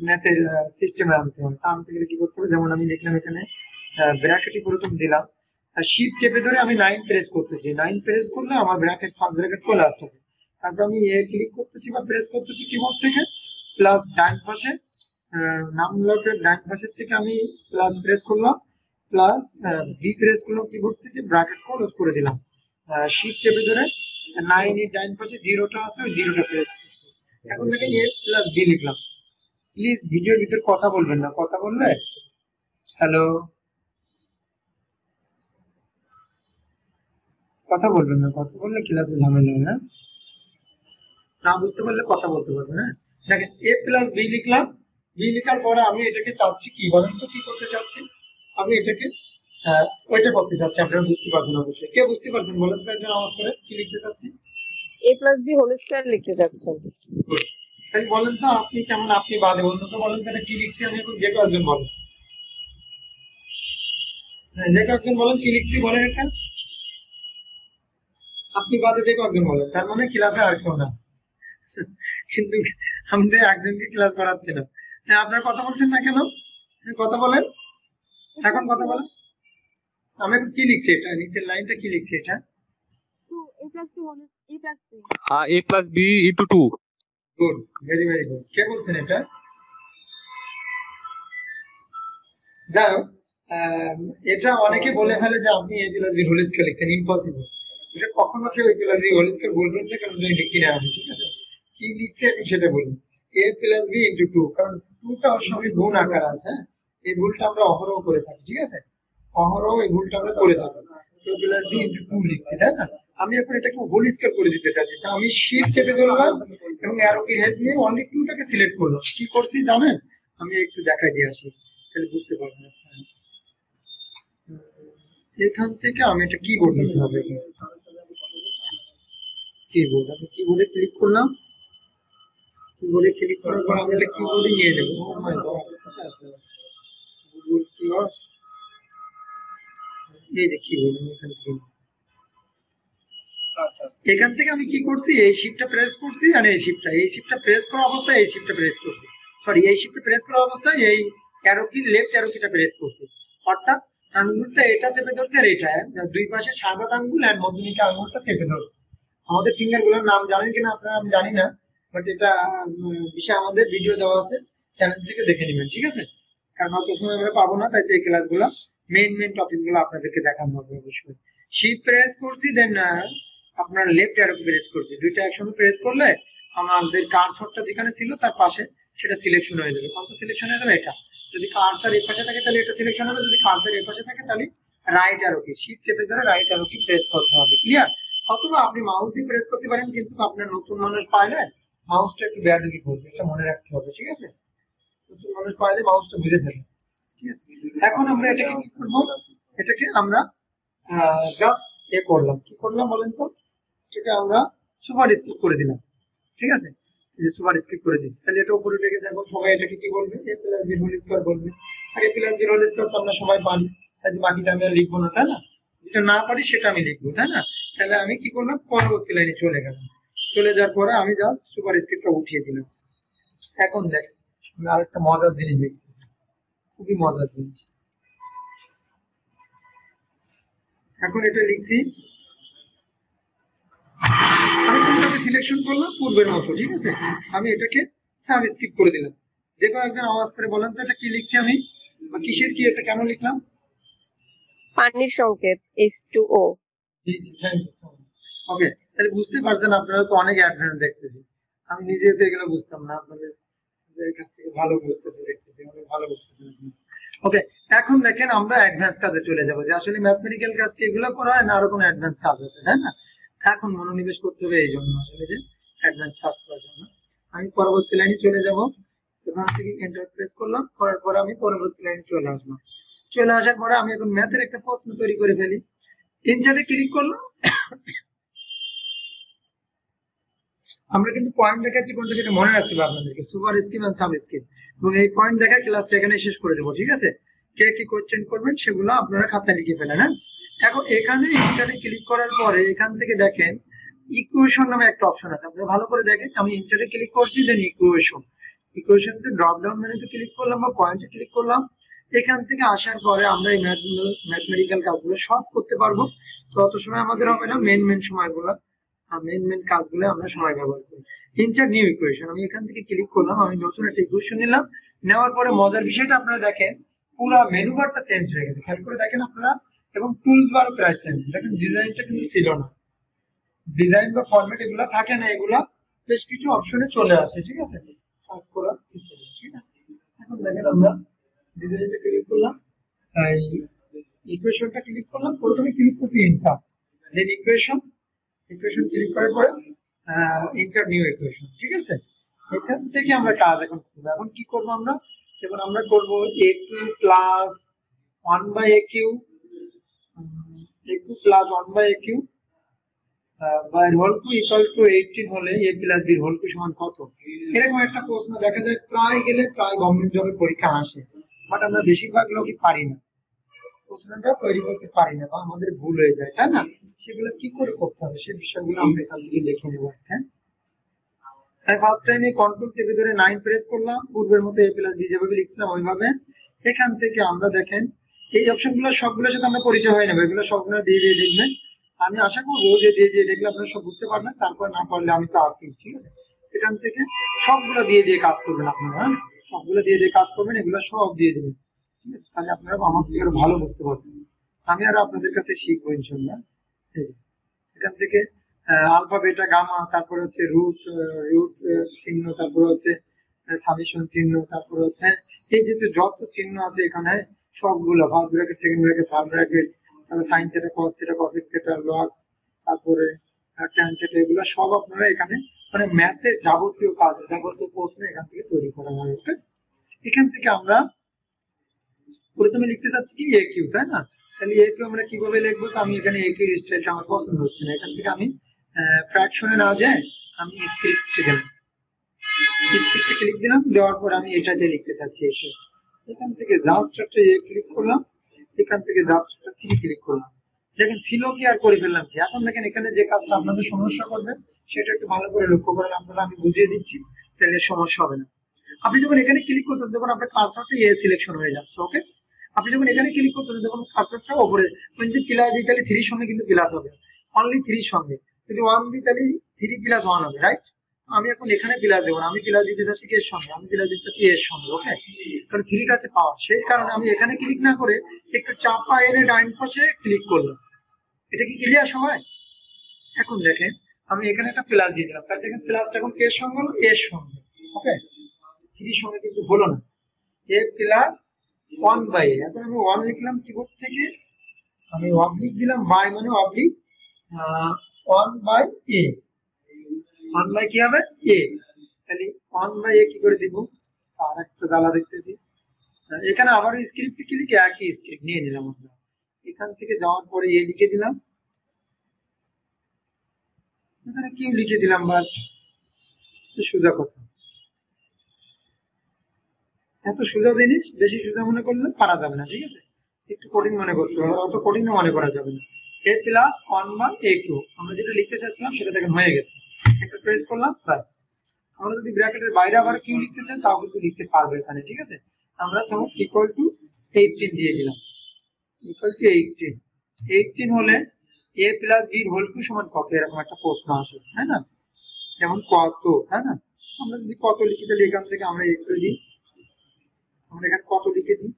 A: ম্যাথের সিস্টেমে আনতে হবে। তা আনতে গেলে কি করতে হবে? যেমন আমি দেখলাম এখানে ব্র্যাকেটই প্রথম দিলাম, শিফট চেপে ধরে আমি 9 প্রেস করতেছি, 9 প্রেস করলে আমার ব্র্যাকেট, ফার্স্ট ব্র্যাকেট চলে আসতেছে। তারপর আমি এ ক্লিক করতেছি বা প্রেস করতেছি কিবোর্ড থেকে, প্লাস ডান পাশে নামগুলোর ডান পাশের থেকে আমি প্লাস প্রেস করলাম, প্লাস বি প্রেস করলাম কিবোর্ড থেকে, ব্র্যাকেট ক্লোজ করে দিলাম। শিফট চেপে ধরে 9 এর ডান পাশে জিরোটা আছে, ওই জিরোটা প্রেস করছি। এখন দেখেন এ প্লাস বি লিখলাম। প্লিজ ভিডিওর ভিতর কথা বলবেন না, কথা বললে হ্যালো, কথা বলবেন না, কথা বললে ক্লাসে ঝামেলা হয়। হ্যাঁ, না বুঝতে পারলে কথা বলতে পারবেন। হ্যাঁ, দেখেন এ প্লাস বি লিখলাম, বি লেখার পরে আমি এটাকে চাচ্ছি কি বলেন তো, কি করতে চাচ্ছি? আমি এটাকে ওইটা করতে চাচ্ছি। আপনারা বুঝতে পারছেন অবশ্যই, কে বুঝতে পারছেন বলেন তো একটা আওয়াজ করে, কি লিখতে চাচ্ছি?
C: a plus B whole square লিখতে যাচ্ছেন।
A: তাই বলেন তো আপনি কেমন, আপনি বাদে অন্য তো বলেন তো এটা কি লিখছি আমি এখন, যে কয়েকজন বলেন, যে কয়েকজন বলেন কি লিখছি বলেন এটা, আপনি বাদে যে কয়েকজন বলেন, তার মানে ক্লাসে আর কেউ না। কিন্তু আমি তো একজনকে ক্লাস করাচ্ছি না। হ্যাঁ, আপনার কথা বলছেন না কেন? কথা বলেন, এখন কথা বলেন। আমি এখন কি লিখছি, এটা নিচের লাইনটা কি লিখছি এটা?
B: 2 a plus b whole a plus b
D: a plus b into 2।
A: Good, very very good. কে বলছেন এটা? যাই হোক, এটা অনেকে বলে ফেলে যে আপনি এ প্লাস বি হোল স্কয়ার লিখছেন, ইম্পসিবল। এটা কখনো কেউ এ প্লাস বি হোল স্কয়ার বলবেন না, কারণ আমি লিখি না আমি, ঠিক আছে। কি লিখছে এখন সেটা বলুন, এ প্লাস বি ইন্টু 2, কারণ 2টা ওর সঙ্গে গুণ আকার আছে। এই ভুলটা আমরা অহরহ করে থাকি, ঠিক আছে, অহরহ এই ভুলটা আমরা করে থাকি। এ প্লাস বি ইন্টু 2 লিখছি, তাই না? আমি এখন এটাকে হোল স্কয়ার করে দিতে চাচ্ছি, তা আমি শিফট চেপে ধরলাম এবং অ্যারো কি হেড নিয়ে অনলি 2টাকে সিলেক্ট করলাম। কি করছি জানেন? আমি একটু দেখাই দিয়ে আসি, তাহলে বুঝতে পারবেন। এখান থেকে আমি এটা কিবোর্ড দিতে হবে, কিবোর্ড, আমি কিবোর্ডে ক্লিক করলাম, কিবোর্ডে ক্লিক করার পর আমি এটা কিবোর্ডে নিয়ে নেব। ও মাই গড, গুগল কিওয়ার্ডস, এই যে কিবোর্ড, আমি এখান থেকে এখান থেকে আমি কি করছি, এই শিফটটা প্রেস করছি, আর এই শিফটটা প্রেস করা অবস্থায় এই শিফটটা প্রেস করছি, সরি এই শিফটটা প্রেস করা অবস্থায় এই অ্যারো কি লেফট অ্যারো কিটা প্রেস করছি, অর্থাৎ আঙ্গুলটা এটা চেপে ধরছে আর এটা দুই পাশে সাদা আঙ্গুল আর মধ্যমণি আঙ্গুলটা চেপে ধরছে। আমাদের ফিঙ্গার গুলোর নাম জানেন কিনা আপনারা আমি জানি না, বাট এটা বিষয়ে আমাদের ভিডিও দেওয়া আছে, চ্যানেল থেকে দেখে নেবেন, ঠিক আছে? কারণ অত সময় আমরা পাবো না, তাই এই ক্লাসগুলো মেইন টপিক গুলো আপনাদেরকে দেখানো হবে অবশ্যই। শিফট প্রেস করছি, দেন আপনার লেফট অ্যারো প্রেস করছি, দুইটা একসঙ্গে প্রেস করলে আমাদের কার্সরটা যেখানে ছিল তার পাশে সেটা সিলেকশন হয়ে যাবে। কোনটা সিলেকশন হয়ে যাবে? এটা। যদি কার্সর এর পাশে থাকে তাহলে এটা সিলেকশন হবে, যদি কার্সর এর পাশে থাকে তাহলে রাইট অ্যারো কি, শিফট চেপে ধরে রাইট অ্যারো কি প্রেস করতে হবে, ক্লিয়ার? অথবা আপনি মাউস দিয়ে প্রেস করতে পারেন, কিন্তু আপনার নতুন মানুষ পাইলে মাউসটা একটু বেয়াদবি করবে, এটা মনে রাখতে হবে, ঠিক আছে? নতুন মানুষ পাইলে মাউসটা বুঝে ফেলবে, ঠিক আছে? এখন আমরা এটাকে কি করব, এটাকে আমরা জাস্ট করলাম, কি করলাম বলেন তো, এটাকে আমরা সুপার স্ক্রিপ্ট করে দিলাম, ঠিক আছে? এই যে সুপার স্ক্রিপ্ট করে দিচ্ছি, তাহলে এটা উপরে উঠে গেছে। এখন সবাই এটাকে কি বলবে? a plus b whole square বলবে। আর a plus b whole square তো আমরা সবাই পারি, তাই বাকিটা আমি আর লিখবো না, তাই না? যেটা না পারি সেটা আমি লিখবো, তাই না? তাহলে আমি কি করলাম, পরবর্তী লাইনে চলে গেলাম, চলে যাওয়ার পরে আমি জাস্ট সুপার স্ক্রিপ্টটা উঠিয়ে দিলাম। এখন দেখ, আমি আরেকটা মজার জিনিস দেখতেছি, খুবই মজার জিনিস। এখন এটা লিখছি, আমি কোনটাকে সিলেকশন করলাম পূর্বের মতো, ঠিক আছে? আমি এটাকে সাবস্ক্রিপ্ট করে দিলাম। যে কেউ একজন আওয়াজ করে বলেন তো এটা কি লিখছি আমি, বা কিসের কি, এটা কেন লিখলাম?
C: পানির সংকেত H2O।
A: জি জি, thank you so much. Okay, তাহলে বুঝতে পারছেন, আপনারা তো অনেক অ্যাডভান্স দেখতেছি, আমি নিজে তো এগুলো বুঝতাম না, আপনাদের কাছ থেকে ভালো বুঝতেছি, দেখতেছি অনেক ভালো বুঝতেছি। ওকে, এখন দেখেন আমরা অ্যাডভান্স কাজে চলে যাব, যে আসলে ম্যাথমেটিক্যাল কাজ কি এগুলো করা হয় না আরো কোনো অ্যাডভান্স কাজ আছে, তাই না? এখন মনোনিবেশ করতে হবে এই জন্য, আসলে যে অ্যাডভান্স কাজ করার জন্য। আমি পরবর্তী লাইনে চলে যাব, এখান থেকে এন্টার প্রেস করলাম, করার পরে আমি পরবর্তী লাইনে চলে আসলাম। চলে আসার পরে আমি এখন ম্যাথের একটা প্রশ্ন তৈরি করে ফেলি। ইনসার্টে ক্লিক করলাম, আমরা কিন্তু পয়েন্ট দেখাচ্ছি কোনটা, যেটা মনে রাখতে হবে আপনাদেরকে, superscript and subscript, এবং এই পয়েন্ট দেখা ক্লাসটা এখানে শেষ করে দেবো, ঠিক আছে? কে কি কোশ্চেন করবেন সেগুলো আপনারা খাতায় লিখে ফেলেন, হ্যাঁ? এখন এখানে ইনসার্টে ক্লিক করার পরে এখান থেকে দেখেন ইকুয়েশন নামে একটা অপশন আছে, আপনারা ভালো করে দেখেন। আমি ইনসার্টে ক্লিক করছি, দেন ইকুয়েশনতে ড্রপ ডাউন মেনুতে ক্লিক করলাম বা পয়েন্টে ক্লিক করলাম। এখান থেকে আসার পরে আমরা এই ম্যাথমেটিক্যাল কাজগুলো সব করতে পারবো, তো অত সময় আমাদের হবে না, মেন সময়গুলো মেন কাজগুলো আমরা সময় ব্যবহার করি। ইনসার্ট নিউ ইকুয়েশন, আমি এখান থেকে ক্লিক করলাম, আমি নতুন একটা ইকুয়েশন নিলাম। নেওয়ার পরে মজার বিষয়টা আপনারা দেখেন, পুরো মেনু বারটা চেঞ্জ হয়ে গেছে, খেয়াল করে দেখেন আপনারা, এবং টুলস বারও প্রায় চেঞ্জ। দেখেন ডিজাইনটা কিন্তু ছিল না, ডিজাইন বা ফরম্যাট এগুলো থাকে না, এগুলা বেশ কিছু অপশনে চলে আসে, ঠিক আছে? কাজ করা, ঠিক আছে? এখন দেখেন আমরা ডিজাইনটা ক্লিক করলাম, এই ইকুয়েশনটা ক্লিক করলাম, প্রথমে ক্লিক করছি ইনসার্ট, দেন ইকুয়েশন ক্লিক করার পরে ইনসার্ট নিউ ইকুয়েশন, ঠিক আছে? এখান থেকে আমরা কাজ এখন করব। এখন কি করব আমরা, এখন আমরা করব a2 plus 1/aq, a2 plus 1/aq বা এর হোল টু ইকুয়াল টু 18 হলে a প্লাস b এর হোল টু সমান কত? এরকম একটা প্রশ্ন দেখা যায় প্রায় গভর্নমেন্ট জবের পরীক্ষা আসে, বাট আমরা বেশিরভাগ লোকই পারি না, প্রশ্নটা তৈরি করতে পারি না, বা আমাদের ভুল হয়ে যায়, তাই না? সেগুলো কি করে করতে হবে সেই বিষয়গুলো আমরা এখান থেকে দেখে নেব আজকে। তাই ফার্স্ট টাইম এই কন্ট্রোল চেপে ধরে 9 প্রেস করলাম, পূর্বের মতো a প্লাস b যেভাবে লিখছিলাম ওইভাবে। এখান থেকে আমরা দেখেন এই অপশনগুলো সবগুলোর সাথে আমরা পরিচয় হয়ে নেব, এগুলো সবগুলো দিয়ে দেখবেন। আমি আশা করবো যে দিয়ে দেখলে আপনারা সব বুঝতে পারবেন, তারপর না পারলে আমি তো আসি, ঠিক আছে? এখান থেকে সবগুলো দিয়ে কাজ করবেন আপনারা, হ্যাঁ? সবগুলো দিয়ে কাজ করবেন, এগুলো সব দিয়ে দেবেন, ঠিক আছে? তাহলে আপনারা আমার থেকে আরো ভালো বুঝতে পারবেন, আমি আরো আপনাদের কাছে শিখবো ইনশাআল্লাহ। এই যে এখান থেকে আলফা বেটা গামা, তারপর হচ্ছে রুট চিহ্ন, তারপর হচ্ছে সামেশন চিহ্ন, তারপর হচ্ছে এই যে যত চিহ্ন আছে এখানে সবগুলো, first bracket, second bracket, third bracket, তারপর sine theta, cos theta, cosec theta, log, তারপরে ট্যান থিটা, এগুলো সব আপনারা এখানে মানে ম্যাথে যাবতীয় কাজ, যাবতীয় প্রশ্ন এখান থেকে তৈরি করা হয়। ওকে, এখান থেকে আমরা প্রথমে লিখতে চাচ্ছি কি a কিউ, তাই না? তাহলে a কিউ আমরা কিভাবে লিখবো? তো আমি এখানে a কিউ স্টাইলটা আমার পছন্দ হচ্ছে না, এখান থেকে আমি ফ্র্যাকশনে না যায় আমি স্ক্রিপ্টে গেলাম, স্ক্রিপ্টে ক্লিক দিলাম, দেওয়ার পর আমি এটাতে লিখতে চাচ্ছি এসে, এখান থেকে জাস্ট একটা a ক্লিক করলাম, এখান থেকে জাস্ট একটা 3 ক্লিক করলাম। দেখেন ছিল কি আর করে ফেললাম কি। এখন দেখেন এখানে যে কাজটা আপনাদের সমস্যা করবে সেটা একটু ভালো করে লক্ষ্য করেন আপনারা, আমি বুঝিয়ে দিচ্ছি, তাহলে সমস্যা হবে না। আপনি যখন এখানে ক্লিক করতেছেন তখন আপনার কার্সরটা এ সিলেকশন হয়ে যাচ্ছে। ওকে, আপনি যখন এখানে ক্লিক করতেছেন তখন কার্সরটা উপরে যদি প্লাস দিই তাহলে 3 সঙ্গে কিন্তু প্লাস হবে, অনলি 3 সঙ্গে। যদি 1 দিই তাহলে 3 প্লাস 1 হবে, রাইট? আমি এখন এখানে প্লাস দেবো না, আমি প্লাস দিতে চাচ্ছি এর সঙ্গে, আমি প্লাস দিতে চাচ্ছি এর সঙ্গে। ওকে, কারণ 3টা হচ্ছে পাওয়ার, সেই কারণে আমি এখানে ক্লিক না করে একটু চাপা এনে ডাইন পাশে ক্লিক করলাম। এটা কি ক্লিয়ার সবাই? এখন দেখেন আমি এখানে একটা প্লাস দিয়ে দিলাম, তার দেখেন প্লাসটা এখন এর সঙ্গে হলো এর সঙ্গে। ওকে, 3 সঙ্গে কিন্তু হলো না, এ প্লাস 1/a। এখন আমি 1 লিখলাম কিবোর্ড থেকে, আমি অবলিক দিলাম, বাই মানে অবলিক 1/a, 1 কি হবে a, তাহলে 1/a কি করে দিব? আর একটা জ্বালা দেখতেছি। এখানে আবার স্ক্রিপ্ট ক্লিক, একই স্ক্রিপ্ট নিয়ে নিলাম আমরা। এখান থেকে যাওয়ার পরে এ লিখে দিলাম, এখানে কিউ লিখে দিলাম, বাস। সোজা কথা, এত সোজা জিনিস বেশি সোজা মনে করলে পারা যাবে না, ঠিক আছে? একটু কঠিন মনে করতে হবে, অত কঠিনও মনে করা যাবে না। a প্লাস 1/a কিউ, আমরা যেটা লিখতে চাচ্ছিলাম সেটা দেখেন হয়ে গেছে। একটা প্রেস করলাম, বাস। আমরা যদি ব্র্যাকেটের বাইরে আবার কিউ লিখতে চাই তাও কিন্তু লিখতে পারবে এখানে, ঠিক আছে? আমরা যেমন ইকুয়াল টু 18 দিয়ে দিলাম, ইকুয়াল টু 18। 18 হলে a plus b whole cube সমান কত, এরকম একটা প্রশ্ন আসে, তাই না? যেমন কত, তাই না? আমরা যদি কত লিখি তাহলে এখান থেকে আমরা একটু দিই, আমরা এখানে কত লিখে দিই,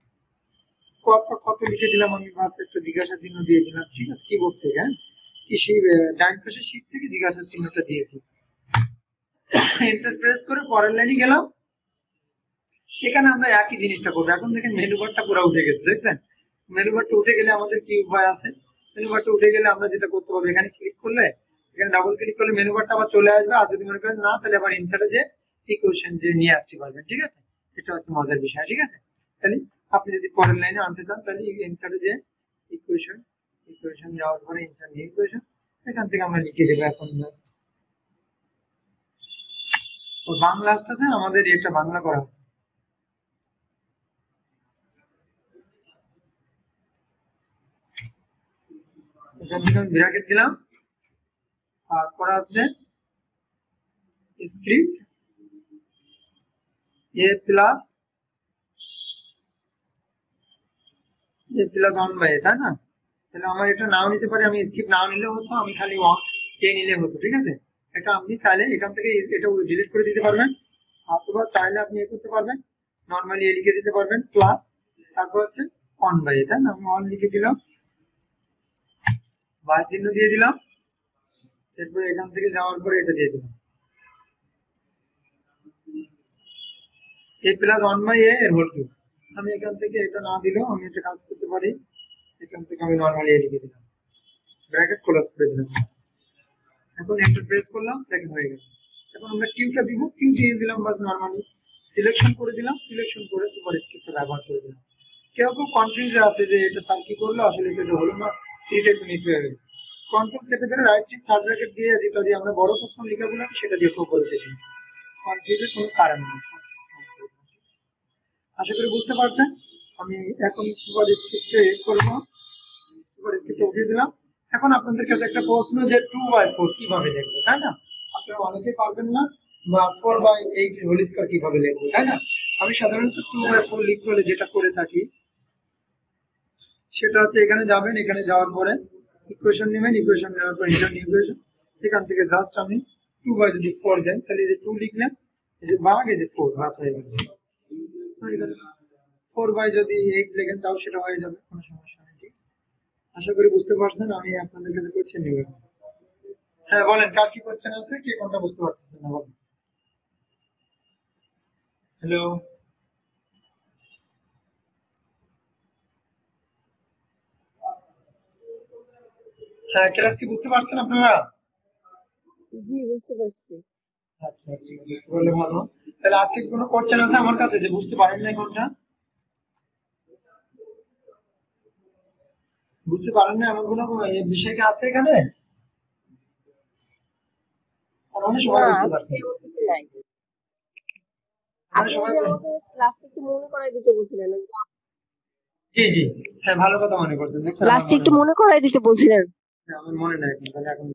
A: কত লিখে দিলাম আমি, বাস একটা জিজ্ঞাসা চিহ্ন দিয়ে দিলাম, ঠিক আছে? কিবোর্ড থেকে, হ্যাঁ, কি সেই ডাইন পাশের শীট থেকে জিজ্ঞাসা চিহ্নটা দিয়েছি। এন্টার প্রেস করে পরের লাইনে গেলাম। এখানে আমরা একই জিনিসটা করবো। এখন দেখেন মেনু বারটা পুরো উঠে গেছে, দেখছেন? মেনু বারটা উঠে গেলে আমাদের কি উপায় আছে? মেনু বারটা উঠে গেলে আমরা যেটা করতে পারবো, এখানে ক্লিক করলে, এখানে ডাবল ক্লিক করলে মেনু বারটা আবার চলে আসবে। আর যদি মনে করেন না, তাহলে আবার ইনসার্টে যে ইকুয়েশন যে নিয়ে আসতে পারবেন, ঠিক আছে? এটা হচ্ছে মজার বিষয়, ঠিক আছে? তাহলে আপনি যদি পরের লাইনে আনতে চান তাহলে ইনসার্টে যে ইকুয়েশন যাওয়ার পরে ইনসার্ট নিউ ইকুয়েশন, এখান থেকে আমরা লিখে দেবো। এখন বাংলা আছে, আমাদের এটা বাংলা করা আছে। এখান থেকে আমি ব্র্যাকেট দিলাম, আর করা হচ্ছে স্ক্রিপ্ট a প্লাস 1/a, তাই না? তাহলে আমার এটা নাও নিতে পারি, আমি স্ক্রিপ্ট নাও নিলে হতো, আমি খালি a নিলে হতো, ঠিক আছে? এটা আপনি চাইলে এখান থেকে এটা ডিলিট করে দিতে পারবেন, অথবা চাইলে আপনি এ করতে পারবেন, নর্মালি এ লিখে দিতে পারবেন প্লাস, তারপর হচ্ছে 1/a, তাই না? আমি 1 লিখে দিলাম, বাই চিহ্ন দিয়ে দিলাম, এরপর এখান থেকে যাওয়ার পরে এটা দিয়ে দিলাম, a প্লাস 1/a এর হোল কিউব। আমি এখান থেকে এটা না দিলেও আমি একটা কাজ করতে পারি, এখান থেকে আমি নর্মালি এ লিখে দিলাম, ব্র্যাকেট ক্লোজ করে দিলাম। এখন এন্টার প্রেস করলাম, দেখেন হয়ে গেল। এখন আমরা কিউটা দিব, কিউ দিয়ে দিলাম, বাস নর্মালি সিলেকশন করে দিলাম, সিলেকশন করে সুপার স্ক্রিপ্টটা ব্যবহার করে দিলাম। কেউ কনফিউজ আছে যে এটা স্যার কি করলো, আসলে এটা হলো না, এটা একটু মিস হয়ে গেছে। কন্ট্রোল চেপে ধরে রাইট ক্লিক থার্ড ব্র্যাকেট দিয়ে যেটা দিয়ে আমরা বড় প্রথম লেখাগুলো সেটা দিয়ে করে দিলাম। কনফিউজের কোনো কারণ নেই। আশা করি বুঝতে পারছেন। আমি এখন সুপার স্ক্রিপ্টে এড করবো, সুপার স্ক্রিপ্টে উঠিয়ে দিলাম। এখন আপনাদের কাছে একটা প্রশ্ন যে 2/4 কিভাবে লিখবো, তাই না? আপনারা অনেকেই পারবেন না, বা 4/8 হোল স্কয়ার কিভাবে লিখবো, তাই না? আমি সাধারণত 2/4 লিখতে হলে যেটা করে থাকি সেটা হচ্ছে এখানে যাবেন, এখানে যাওয়ার পরে ইকুয়েশন নেবেন, ইকুয়েশন নেওয়ার পর ইন্টার ইকুয়েশন, এখান থেকে জাস্ট আমি 2/4 যাই, তাহলে এই যে 2 লিখলাম, এই যে ভাগ, এই যে 4, বাস হয়ে গেল। 4/8 লেখেন তাও সেটা হয়ে যাবে, কোনো সমস্যা নেই, ঠিক আছে? আশা করি বুঝতে পারছেন। আমি আপনাদের কাছে কোশ্চেন নিব। হ্যাঁ বলেন, কার কি কোশ্চেন আছে, কে কোনটা বুঝতে পারছেন না বলেন। হ্যালো, হ্যাঁ ক্লাস কি বুঝতে পারছেন আপনারা?
C: জি, বুঝতে পারছি।
A: আচ্ছা আচ্ছা, বুঝতে পারলে ভালো। তাহলে আজকে কোনো কোশ্চেন আছে আমার কাছে যে বুঝতে পারেন না কোনটা, বুঝতে পারেন না এমন কোনো বিষয় কি আছে এখানে? মানে সবাই
C: না,
A: বুঝতে
C: আজকে
A: পারছেন?
C: এমন কিছু নাই।
A: মানে
C: আপনি
A: সবাই
C: যে আমাকে লাস্ট একটু মনে করাই দিতে বলছিলেন,
A: জি জি, হ্যাঁ ভালো কথা মনে করছেন, দেখছেন আমার
C: লাস্ট
A: মনে
C: একটু
A: নেই।
C: মনে করাই দিতে বলছিলেন।
A: হ্যাঁ, আমার মনে নাই এখন, তাহলে এখন